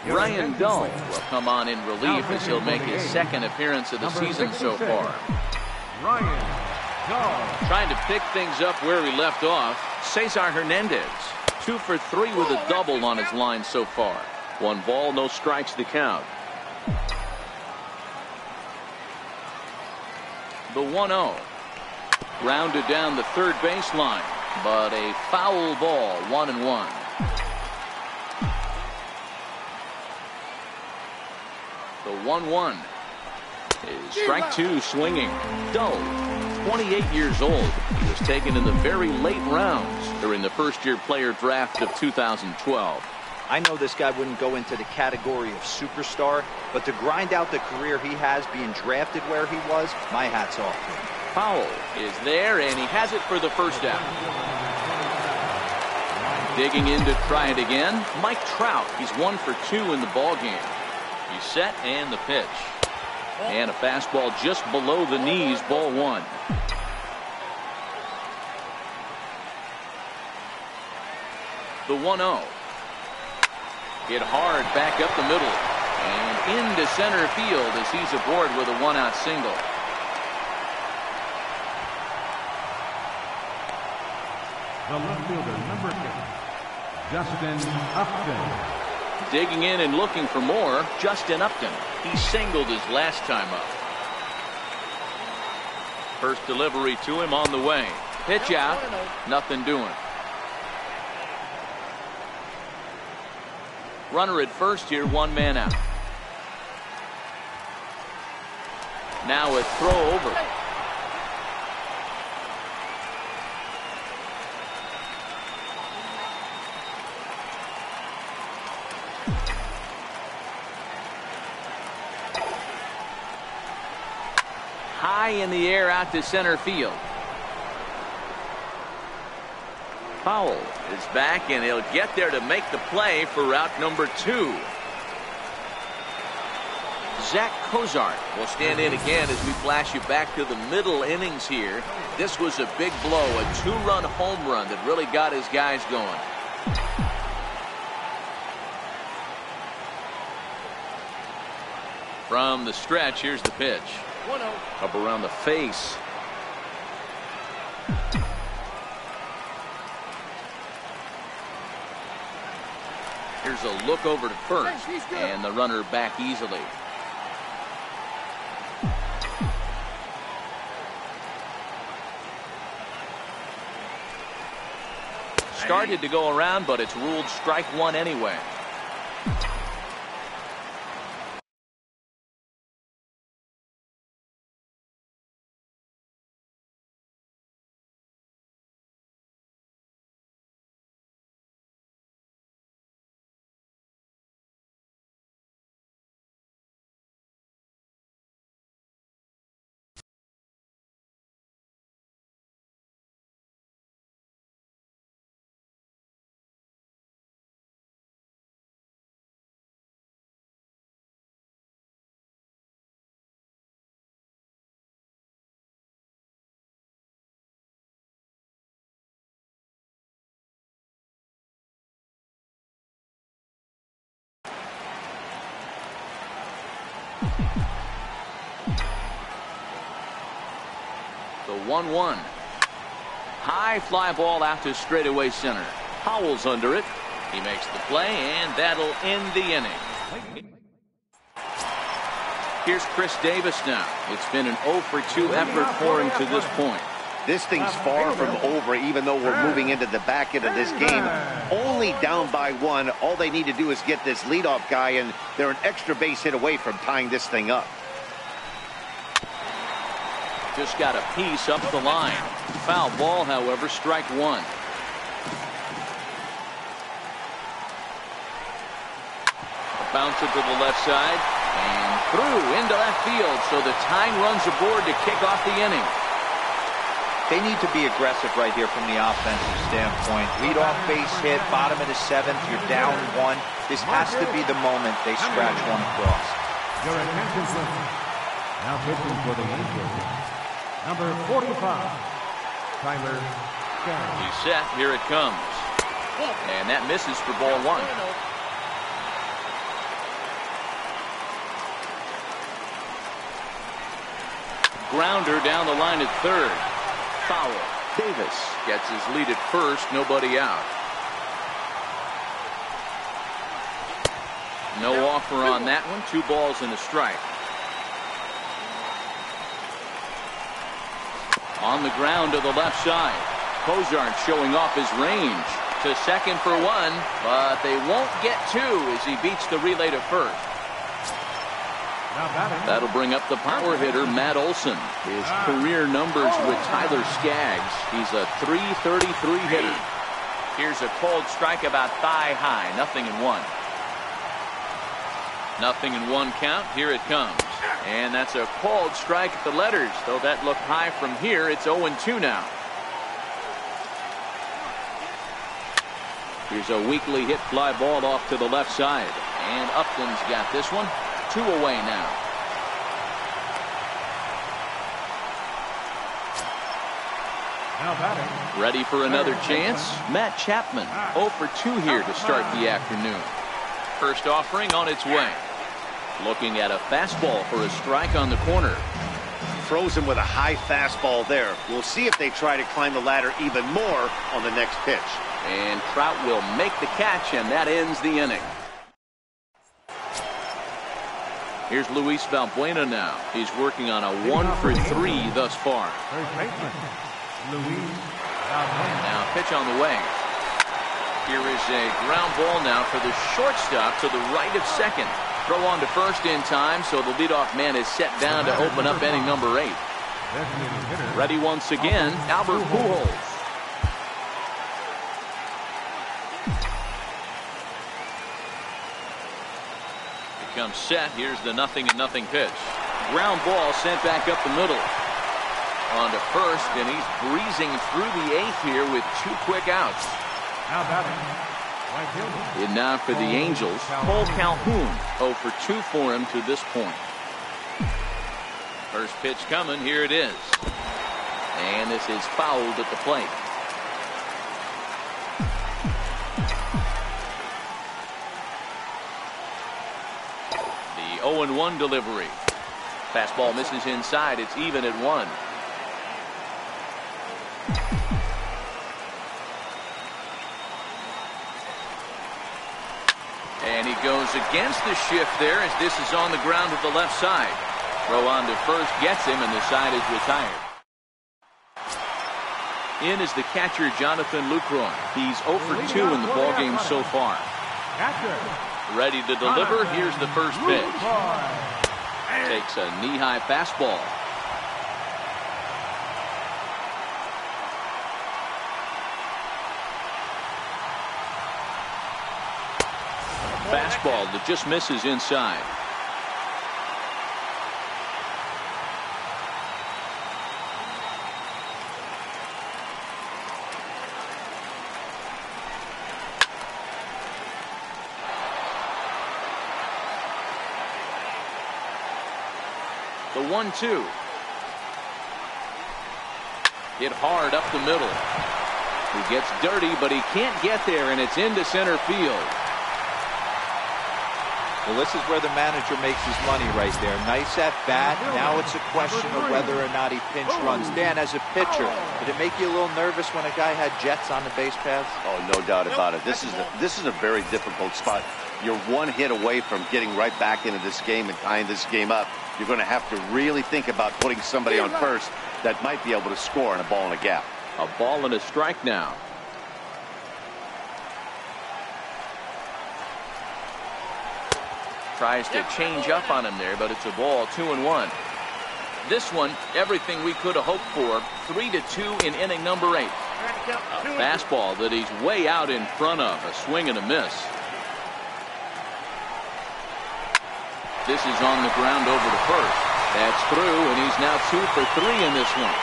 Ryan Dull will come on in relief as he'll make his 2nd appearance of the season so far. Ryan Dull. Trying to pick things up where he left off, Cesar Hernandez. 2 for 3 with a double on his line so far. 1 ball, no strikes to count. The 1-0. Grounded down the 3rd baseline, but a foul ball, 1-1. The 1-1 is strike 2 swinging. Dull, 28 years old. He was taken in the very late rounds during the first-year player draft of 2012. I know this guy wouldn't go into the category of superstar, but to grind out the career he has being drafted where he was, my hat's off to him. Powell is there, and he has it for the first out. Digging in to try it again, Mike Trout. He's 1 for 2 in the ballgame. He's set, and the pitch. And a fastball just below the knees, ball 1. The 1-0. Hit hard back up the middle. And into center field as he's aboard with a 1-out single. The left fielder, number 8, Justin Upton. Digging in and looking for more, Justin Upton. He singled his last time up. First delivery to him on the way. Pitch out, nothing doing. Runner at first here, 1 man out. Now a throw over. High in the air out to center field. Powell is back, and he'll get there to make the play for route number 2. Zach Cozart will stand in again as we flash you back to the middle innings here. This was a big blow, a 2-run home run that really got his guys going. From the stretch, here's the pitch. 1-0. Up around the face. Here's a look over to first, and the runner back easily. Started to go around, but it's ruled strike 1 anyway. The 1-1. High fly ball out to straightaway center. Powell's under it. He makes the play, and that'll end the inning. Here's Chris Davis now. It's been an 0 for 2 effort for him to this point. This thing's far from over, even though we're moving into the back end of this game. Only down by 1. All they need to do is get this leadoff guy, and they're an extra base hit away from tying this thing up. Just got a piece up the line. Foul ball, however, strike 1. Bouncer to the left side and through into left field, so the tying runs aboard to kick off the inning. They need to be aggressive right here from the offensive standpoint. Leadoff base hit, bottom of the 7th, you're down 1. This has to be the moment they scratch one across. Your attention, please. Now pitching for the Angels, number 45, Tyler He's set. Here it comes. And that misses for ball one. Grounder down the line at third. Foul. Davis gets his lead at first. Nobody out. No offer on that one. 2 balls and a strike. On the ground to the left side. Cozart showing off his range. To second for 1, but they won't get 2 as he beats the relay to first. That'll bring up the power hitter, Matt Olson. His career numbers with Tyler Skaggs. He's a .333 hitter. Here's a cold strike about thigh high. 0-1. 0-1 count. Here it comes. And that's a cold strike at the letters. Though that looked high from here, it's 0-2 now. Here's a weakly hit fly ball off to the left side. And Upton's got this one. 2 away now. Ready for another chance? Matt Chapman. 0 for 2 here to start the afternoon. First offering on its way. Looking at a fastball for a strike on the corner. Frozen with a high fastball there. We'll see if they try to climb the ladder even more on the next pitch. And Trout will make the catch, and that ends the inning. Here's Luis Valbuena now. He's working on a 1 for 3 thus far. Now pitch on the way. Here is a ground ball now for the shortstop to the right of second. Throw on to first in time, so the leadoff man is set down to open up inning number 8. Ready once again, Albert Pujols. Comes set. Here's the 0-0 pitch. Ground ball sent back up the middle. On to first, and he's breezing through the 8th here with 2 quick outs. And now for the Angels, Cole Calhoun. 0 for 2 for him to this point. First pitch coming. Here it is. And this is fouled at the plate. The 0-1 delivery. Fastball misses inside. It's even at 1. And he goes against the shift there as this is on the ground to the left side. Throw on to first gets him, and the side is retired. In is the catcher, Jonathan Lucroy. He's 0 for 2 in the ballgame so far. Ready to deliver. Here's the first pitch. Takes a knee-high fastball. Fastball that just misses inside. The 1-2. Hit hard up the middle. He gets dirty, but he can't get there, and it's into center field. Well, this is where the manager makes his money right there. Nice at bat. Now it's a question of whether or not he pinch runs. Dan, as a pitcher, did it make you a little nervous when a guy had jets on the base paths? Oh, no doubt about it. This is a very difficult spot. You're 1 hit away from getting right back into this game and tying this game up. You're going to have to really think about putting somebody on first that might be able to score on a ball in a gap. A ball and a strike now. Tries to change up on him there, but it's a ball. 2-1. This one, everything we could have hoped for. 3-2 in inning number 8. A fastball that he's way out in front of. A swing and a miss. This is on the ground over to first. That's through, and he's now 2 for 3 in this one.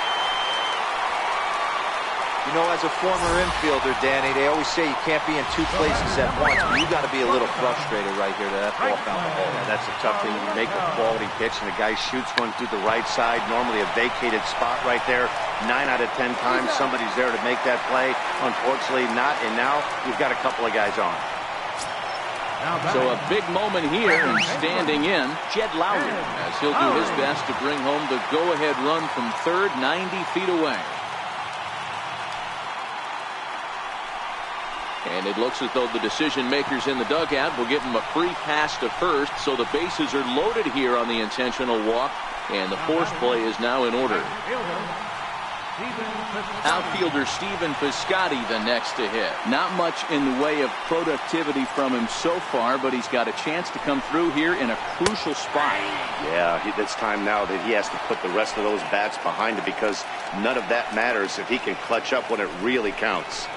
You know, as a former infielder, Danny, they always say you can't be in two places at once, but you got to be a little frustrated right here that ball found the hole. Yeah, that's a tough thing. You make a quality pitch, and the guy shoots one through the right side, normally a vacated spot right there. 9 out of 10 times, somebody's there to make that play. Unfortunately, not, and now you've got a couple of guys on. So a big moment here, and standing in, Jed Lowrie, as he'll do his best to bring home the go-ahead run from third, 90 feet away. And it looks as though the decision makers in the dugout will give him a free pass to first, so the bases are loaded here on the intentional walk, and the force play is now in order. Outfielder Stephen Piscotty the next to hit. Not much in the way of productivity from him so far, but he's got a chance to come through here in a crucial spot. Yeah, it's time now that he has to put the rest of those bats behind him, because none of that matters if he can clutch up when it really counts.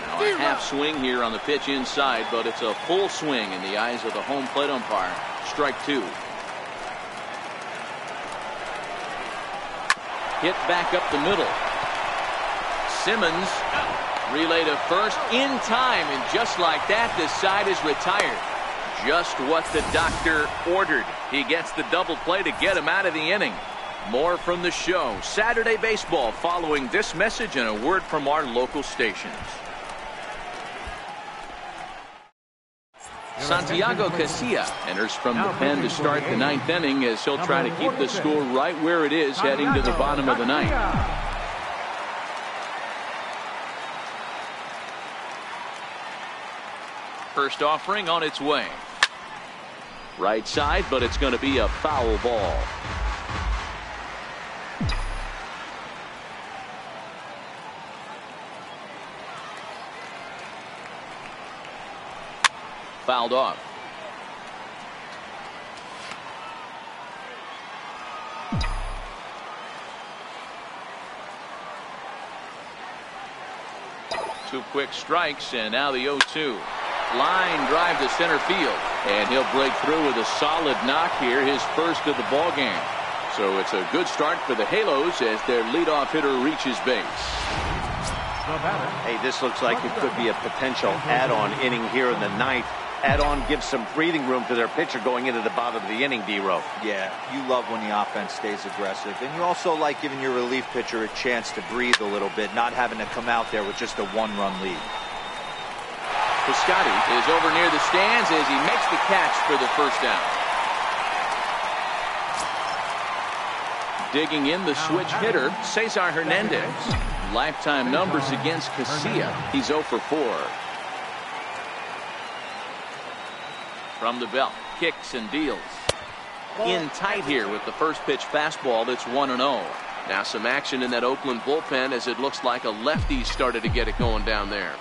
Now a half swing here on the pitch inside, but it's a full swing in the eyes of the home plate umpire. Strike two. Hit back up the middle. Simmons relay to first in time, and just like that, the side is retired. Just what the doctor ordered. He gets the double play to get him out of the inning. More from the show. Saturday Baseball following this message and a word from our local stations. Santiago Casilla enters from the pen to start the ninth inning, as he'll try to keep the score right where it is heading to the bottom of the ninth. First offering on its way. Right side, but it's going to be a foul ball. Fouled off. Two quick strikes, and now the 0-2. Line drive to center field, and he'll break through with a solid knock here, his first of the ball game. So it's a good start for the Halos as their leadoff hitter reaches base. Hey, this looks like it could be a potential add-on inning here in the ninth. Add-on gives some breathing room to their pitcher going into the bottom of the inning, D-Row. Yeah, you love when the offense stays aggressive, and you also like giving your relief pitcher a chance to breathe a little bit, not having to come out there with just a one-run lead. Piscotty is over near the stands as he makes the catch for the first down. Digging in, the switch hitter, Cesar Hernandez. Lifetime numbers against Casilla. He's 0 for 4. From the belt, kicks and deals. In tight here with the first pitch fastball that's 1-0. Now some action in that Oakland bullpen, as it looks like a lefty started to get it going down there.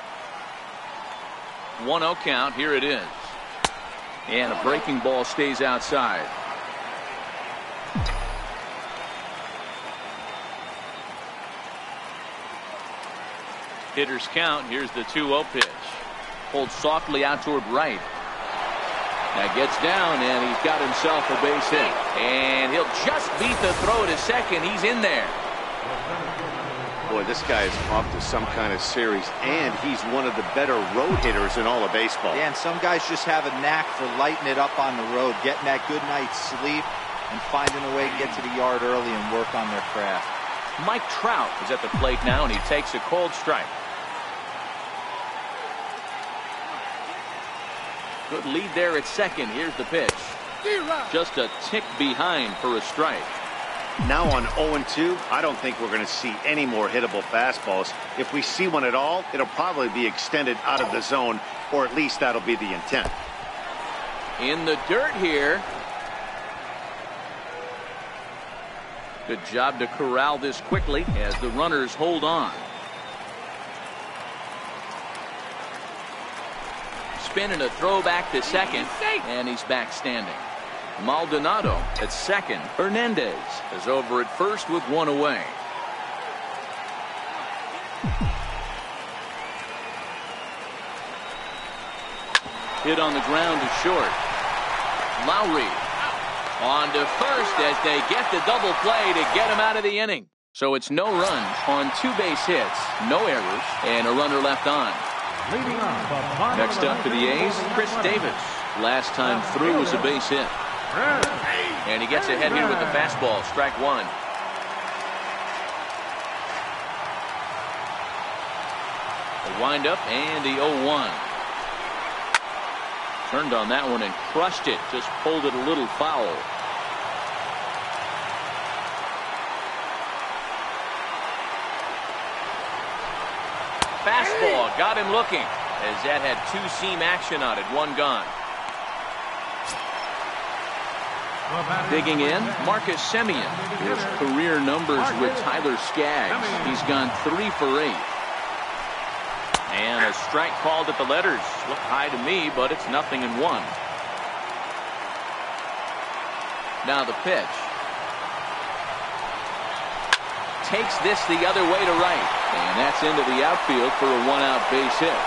1-0 count, here it is. And a breaking ball stays outside. Hitters count, here's the 2-0 pitch. Pulled softly out toward right. Now gets down, and he's got himself a base hit. And he'll just beat the throw to second. He's in there. Boy, this guy is off to some kind of series, and he's one of the better road hitters in all of baseball. Yeah, and some guys just have a knack for lighting it up on the road, getting that good night's sleep, and finding a way to get to the yard early and work on their craft. Mike Trout is at the plate now, and he takes a cold strike. Good lead there at second. Here's the pitch. Just a tick behind for a strike. Now on 0-2, I don't think we're going to see any more hittable fastballs. If we see one at all, it'll probably be extended out of the zone, or at least that'll be the intent. In the dirt here. Good job to corral this quickly as the runners hold on. Spin and a throw back to second, and he's back standing. Maldonado at second. Hernandez is over at first with one away. Hit on the ground to short. Lowrie on to first as they get the double play to get him out of the inning. So it's no runs on 2 base hits, no errors, and a runner left on. Leading off the bottom Next up for the A's, Chris Davis. Last time through was a base hit. And he gets ahead here with the fastball, strike one. The windup and the 0-1. Turned on that one and crushed it, just pulled it a little foul. Fastball got him looking, as that had 2-seam action on it, one gone. Digging in, Marcus Semien. His career numbers with Tyler Skaggs. He's gone 3 for 8. And a strike called at the letters. Look high to me, but it's 0-1. Now the pitch. Takes this the other way to right. And that's into the outfield for a 1-out base hit.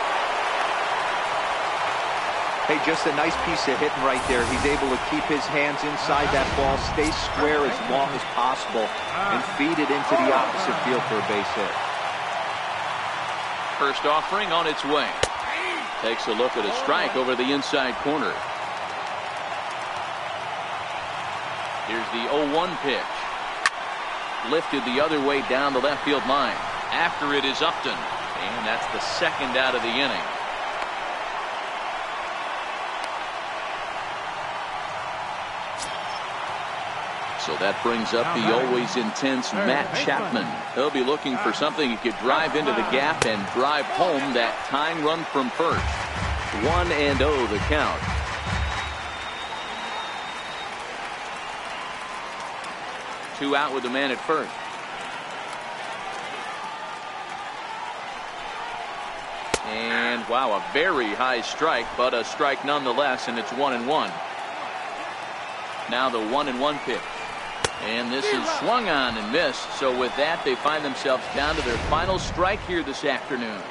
Hey, just a nice piece of hitting right there. He's able to keep his hands inside that ball, stay square as long as possible, and feed it into the opposite field for a base hit. First offering on its way. Takes a look at a strike over the inside corner. Here's the 0-1 pitch. Lifted the other way down the left field line. After it is Upton. And that's the second out of the inning. So that brings up the always intense Matt Chapman. He'll be looking for something he could drive into the gap and drive home that tying run from first. 1-0 the count. Two out with the man at first. And wow, a very high strike, but a strike nonetheless, and it's 1-1. Now the 1-1 pitch. And this is swung on and missed. So with that, they find themselves down to their final strike here this afternoon.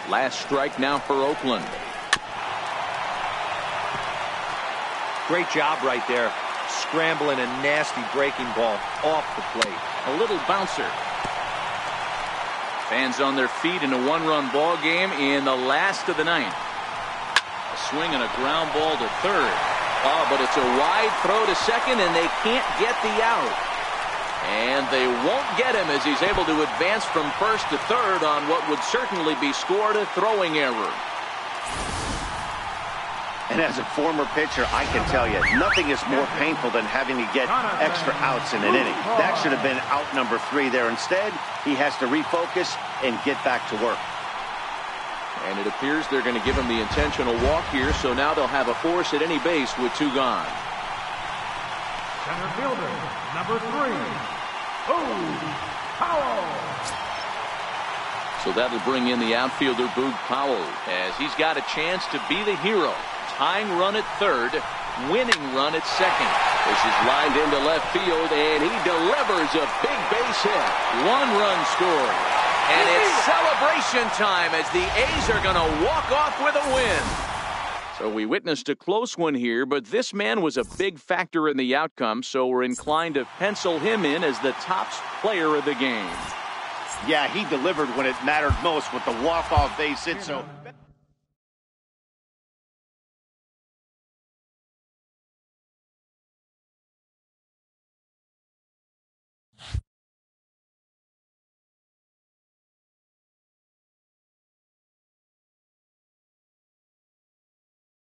Last strike now for Oakland. Great job right there. Scrambling a nasty breaking ball off the plate. A little bouncer. Fans on their feet in a 1-run ball game in the last of the ninth. A swing and a ground ball to third. Oh, but it's a wide throw to second, and they can't get the out. And they won't get him as he's able to advance from first to third on what would certainly be scored a throwing error. And as a former pitcher, I can tell you, nothing is more painful than having to get extra outs in an inning. That should have been out number 3 there. Instead, he has to refocus and get back to work. And it appears they're going to give him the intentional walk here, so now they'll have a force at any base with 2 gone. Center fielder, number 3, Powell. So that'll bring in the outfielder, Boog Powell, as he's got a chance to be the hero. Tying run at third, winning run at second. This is lined into left field, and he delivers a big base hit. 1-run score. And it's celebration time as the A's are going to walk off with a win. So we witnessed a close one here, but this man was a big factor in the outcome, so we're inclined to pencil him in as the top player of the game. Yeah, he delivered when it mattered most with the walk-off base hit. So